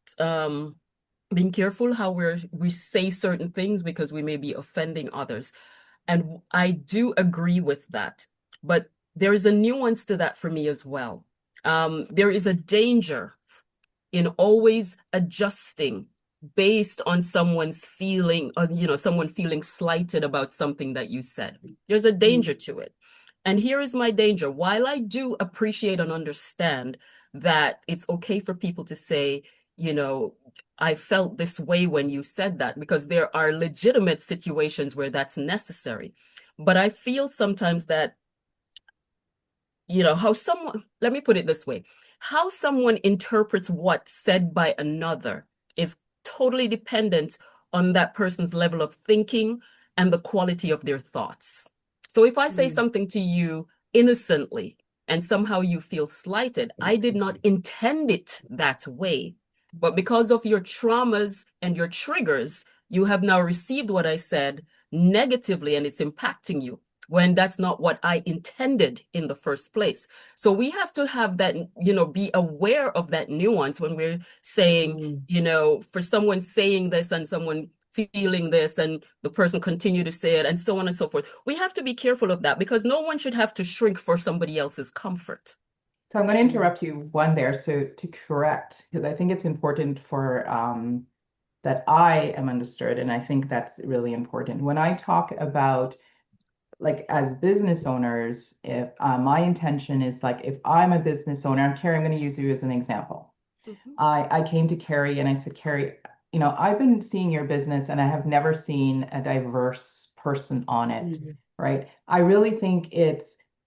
being careful how we say certain things because we may be offending others. And I do agree with that. But there is a nuance to that for me as well. There is a danger in always adjusting based on someone's feeling, or someone feeling slighted about something that you said. There's a Mm. danger to it. And here is my danger. While I do appreciate and understand that it's okay for people to say, you know, I felt this way when you said that, because there are legitimate situations where that's necessary. But I feel sometimes that how someone, let me put it this way, how someone interprets what's said by another is totally dependent on that person's level of thinking and the quality of their thoughts. So if I say Mm. something to you innocently and somehow you feel slighted, I did not intend it that way. But because of your traumas and your triggers, you have now received what I said negatively and it's impacting you when that's not what I intended in the first place. So we have to have that, be aware of that nuance when we're saying, Mm. for someone saying this and someone feeling this and the person continue to say it and so on and so forth. We have to be careful of that because no one should have to shrink for somebody else's comfort. So I'm going to Mm. interrupt you one there. So to correct, because I think it's important for that I am understood, and I think that's really important. When I talk about like as business owners, if my intention is like if I'm a business owner, I'm Carrie, I'm going to use you as an example. Mhm. I came to Carrie and I said, Carrie, I've been seeing your business and I have never seen a diverse person on it, Mm. right? I really think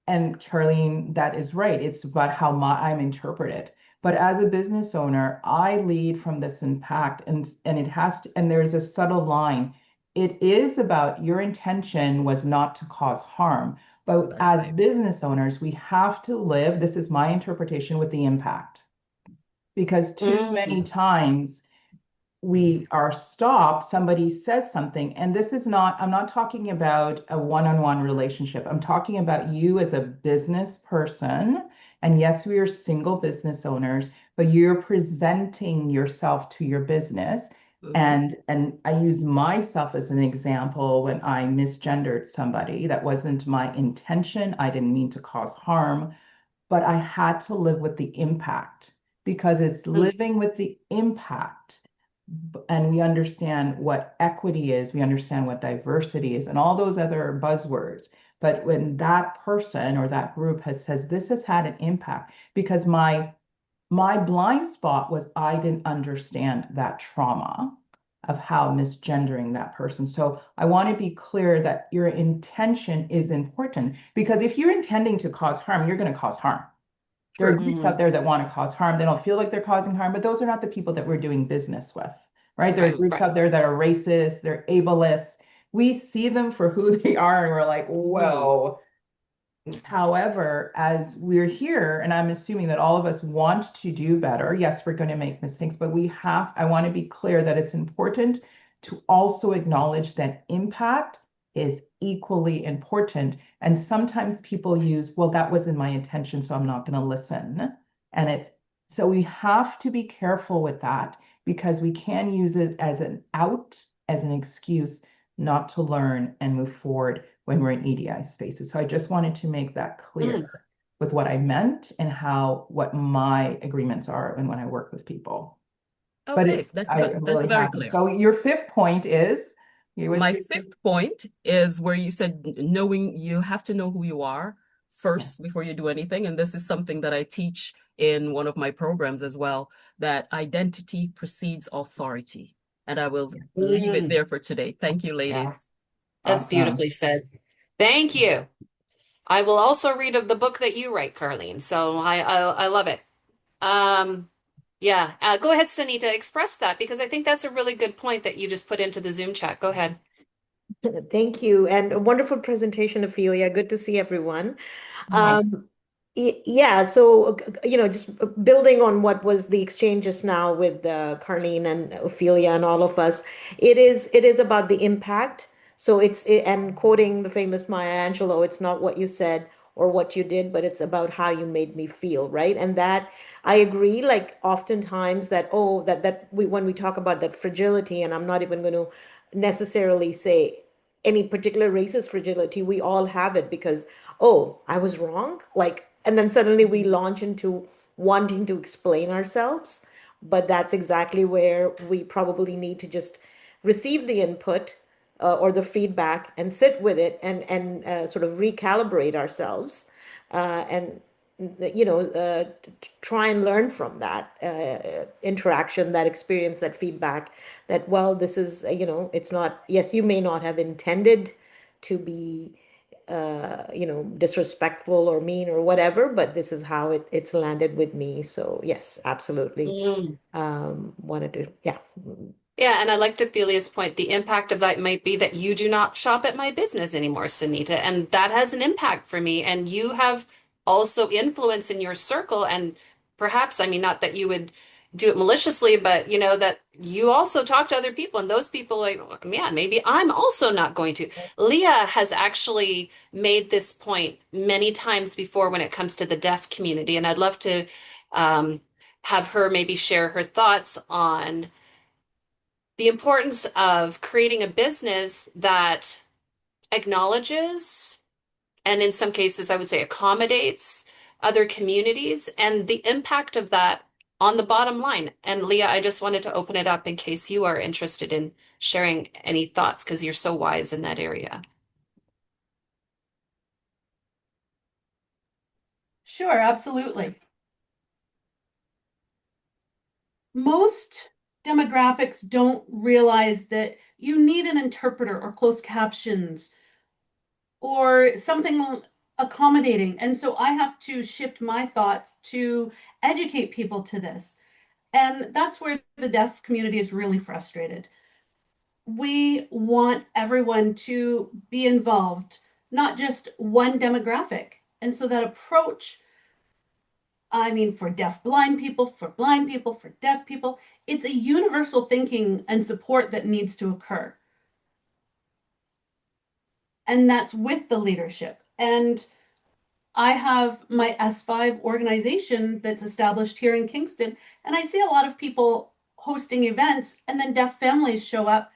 and Caroline, that is right. It's about how I'm interpreted. But as a business owner, I lead from this impact and it has to, and there's a subtle line. It is about your intention was not to cause harm. But That's as right. business owners, we have to live, this is my interpretation, with the impact because too many Mm. times we are stopped, somebody says something, and this is not, I'm not talking about a one-on-one relationship. I'm talking about you as a business person. And yes, we are single business owners, but you're presenting yourself to your business. Mm-hmm. And I use myself as an example when I misgendered somebody. That wasn't my intention. I didn't mean to cause harm, but I had to live with the impact because it's Mm, living with the impact. And we understand what equity is, we understand what diversity is, and all those other buzzwords. But when that person or that group has says this has had an impact, because my blind spot was I didn't understand that trauma of how misgendering that person. So I want to be clear that your intention is important because if you're intending to cause harm, you're going to cause harm. There are True. groups out mm, there that want to cause harm. They don't feel like they're causing harm, but those are not the people that we're doing business with, right? There are right, groups right. out there that are racist, they're ableist. We see them for who they are, and we're like, Mm, whoa. However, as we're here, and I'm assuming that all of us want to do better, yes, we're going to make mistakes, but I want to be clear that it's important to also acknowledge that impact is equally important. And sometimes people use, well, that wasn't my intention, so I'm not going to listen. And so we have to be careful with that because we can use it as an out, as an excuse not to learn and move forward when we're in EDI spaces. So I just wanted to make that mm. clear with what I meant and what my agreements are and when I work with people. But Okay, I'm that's really very happy. clear. So your fifth point is, what's My your fifth point is where you said knowing you have to know who you are yeah, first before you do anything. And this is something that I teach in one of my programs as well, that identity precedes authority. And I will yeah, leave it Mm, there for today. Thank you, yeah, ladies. that's awesome. beautifully said. Thank you. I will also read of the book that you write, Carlene. So I love it. Um, yeah, go ahead, Sunita, express that because I think that's a really good point that you just put into the Zoom chat. Go ahead. Thank you. And a wonderful presentation, Ophelia. Good to see everyone. Hi. Um, yeah, so, just building on what was the exchange just now with Carlene and Ophelia and all of us, it is about the impact. So and quoting the famous Maya Angelou, it's not what you said or what you did, but it's about how you made me feel, right? And that I agree, like oftentimes that, oh, that we when we talk about that fragility, and I'm not even going to necessarily say any particular racist fragility, we all have it because, oh, I was wrong. Like, and then suddenly we launch into wanting to explain ourselves. But that's exactly where we probably need to just receive the input or the feedback and sit with it and sort of recalibrate ourselves and try and learn from that interaction, that experience, that feedback, that, well, this is, it's not, yes, you may not have intended to be, disrespectful or mean or whatever, but this is how it's landed with me. So yes, absolutely. Mm. Wanted to, yeah. Yeah, and I like Ophelia's point. The impact of that might be that you do not shop at my business anymore, Sunita, and that has an impact for me. And you have also influence in your circle, and perhaps, I mean, not that you would do it maliciously, but you know that you also talk to other people, and those people like, yeah, maybe I'm also not going to. Leah has actually made this point many times before when it comes to the deaf community, and I'd love to um, have her maybe share her thoughts on the importance of creating a business that acknowledges and in some cases I would say accommodates other communities and the impact of that on the bottom line. And Leah, I just wanted to open it up in case you are interested in sharing any thoughts because you're so wise in that area. Sure, absolutely. Most demographics don't realize that you need an interpreter or closed captions or something accommodating. And so I have to shift my thoughts to educate people to this. And that's where the deaf community is really frustrated. We want everyone to be involved, not just one demographic. And so that approach I mean, for deaf blind people, for blind people, for deaf people. It's a universal thinking and support that needs to occur. And that's with the leadership. And I have my S5 organization that's established here in Kingston, and I see a lot of people hosting events, and then deaf families show up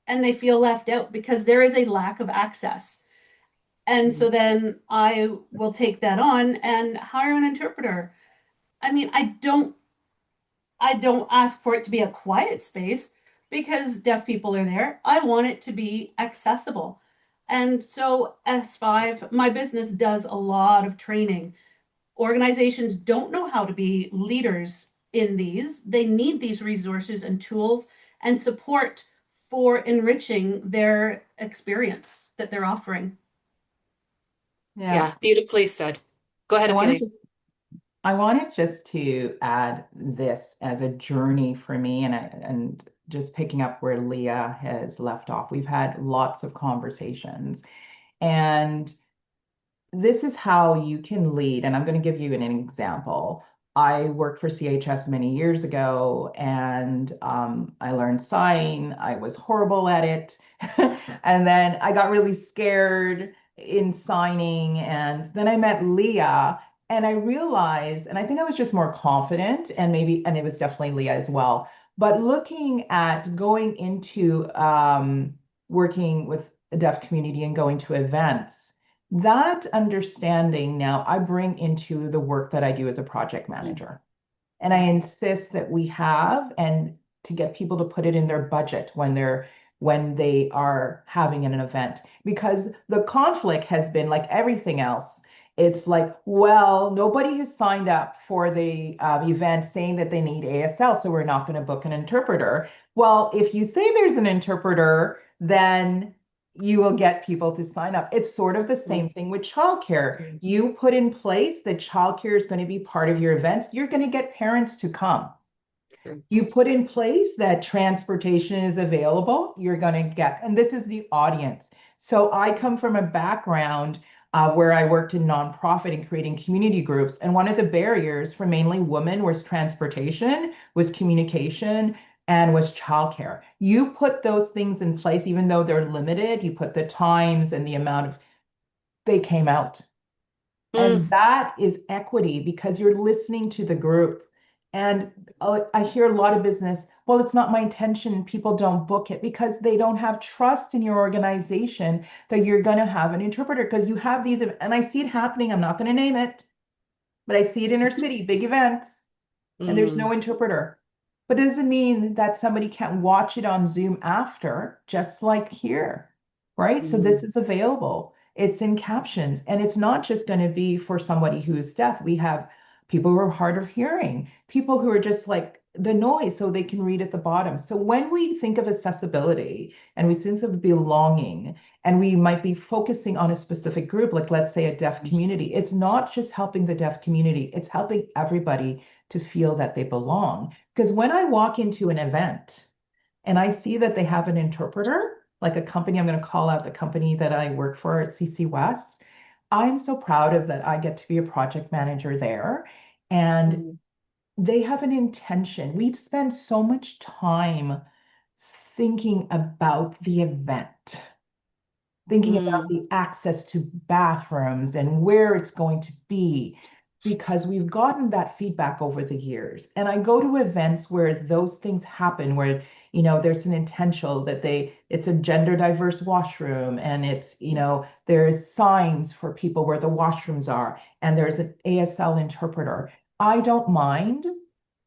and they feel left out because there is a lack of access. And so then I will take that on and hire an interpreter. I mean, I don't ask for it to be a quiet space because deaf people are there. I want it to be accessible. And so S5, my business does a lot of training. Organizations don't know how to be leaders in these. They need these resources and tools and support for enriching their experience that they're offering. Yeah. Yeah, beautifully said. Go ahead, I wanted Ophelia. to I wanted just to add this as a journey for me, and just picking up where Leah has left off. We've had lots of conversations, and this is how you can lead. And I'm going to give you an example. I worked for CHS many years ago, and I learned sign. I was horrible at it. And then I got really scared in signing. And then I met Leah, and I realized, and I think I was just more confident, and maybe, and it was definitely Leah as well. But looking at going into working with the deaf community and going to events, that understanding now I bring into the work that I do as a project manager. And I insist that we have, and to get people to put it in their budget when they are having an event, because the conflict has been like everything else. It's like, well, nobody has signed up for the event saying that they need ASL, so we're not going to book an interpreter. Well, if you say there's an interpreter, then you will get people to sign up. It's sort of the same thing with childcare. You put in place that childcare is going to be part of your events, you're going to get parents to come. You put in place that transportation is available, you're going to get, and this is the audience. So I come from a background where I worked in nonprofit and creating community groups. And one of the barriers for mainly women was transportation, was communication, and was childcare. You put those things in place, even though they're limited, you put the times and the amount of, they came out. Mm, And that is equity because you're listening to the group. And I hear a lot of business, well, it's not my intention. People don't book it because they don't have trust in your organization that you're going to have an interpreter, because you have these, and I see it happening. I'm not going to name it, but I see it in our city, big events, and there's no mm, interpreter. But it doesn't mean that somebody can't watch it on Zoom after, just like here, right? So this mm. is available. It's in captions, and it's not just going to be for somebody who is deaf. We have people who are hard of hearing, people who are just like the noise, so they can read at the bottom. So when we think of accessibility and we think of belonging, and we might be focusing on a specific group, like let's say a deaf community, it's not just helping the deaf community, it's helping everybody to feel that they belong. Because when I walk into an event and I see that they have an interpreter, like a company, I'm going to call out the company that I work for at CC West, I'm so proud of that I get to be a project manager there. And Mm, they have an intention. We spend so much time thinking about the event, thinking about mm, the access to bathrooms and where it's going to be, because we've gotten that feedback over the years. And I go to events where those things happen, where, there's an intentional that it's a gender diverse washroom, and it's, there's signs for people where the washrooms are, and there's an ASL interpreter. I don't mind.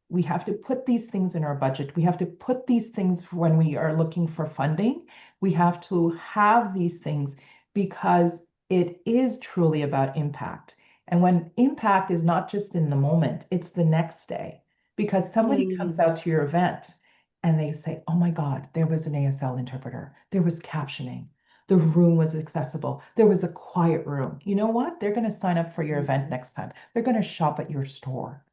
We have to put these things in our budget. We have to put these things when we are looking for funding. We have to have these things because it is truly about impact. And when impact is not just in the moment, it's the next day. Because somebody comes mm. out to your event and they say, oh my God, there was an ASL interpreter, there was captioning, the room was accessible, there was a quiet room. You know what? They're going to sign up for your event next time. They're going to shop at your store.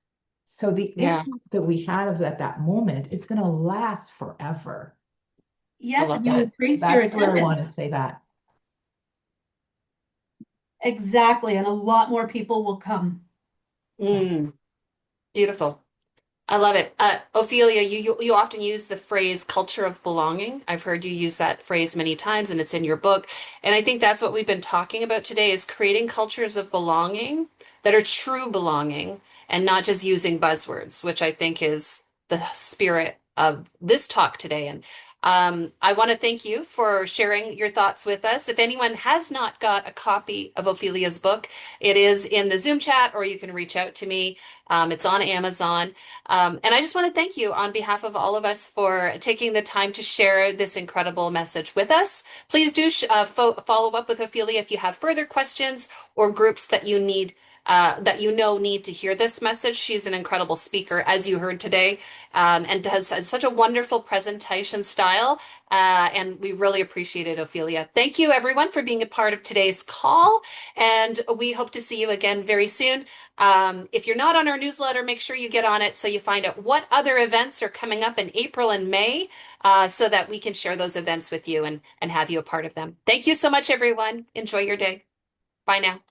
So the Yeah, impact that we have at that moment is going to last forever. I Yes, love and you that. increase your That's where I want to attendance. say that. Exactly. And a lot more people will come. Yeah. Mm. Beautiful. I love it. Ophelia, you often use the phrase culture of belonging. I've heard you use that phrase many times, and it's in your book. And I think that's what we've been talking about today is creating cultures of belonging that are true belonging and not just using buzzwords, which I think is the spirit of this talk today. And I want to thank you for sharing your thoughts with us. If anyone has not got a copy of Ophelia's book, it is in the Zoom chat, or you can reach out to me. It's on Amazon. And I just want to thank you on behalf of all of us for taking the time to share this incredible message with us. Please do follow up with Ophelia if you have further questions or groups that you need. That you know need to hear this message. She's an incredible speaker, as you heard today, and has such a wonderful presentation style. And we really appreciate it, Ophelia. Thank you, everyone, for being a part of today's call. And we hope to see you again very soon. If you're not on our newsletter, make sure you get on it so you find out what other events are coming up in April and May, so that we can share those events with you and have you a part of them. Thank you so much, everyone. Enjoy your day. Bye now.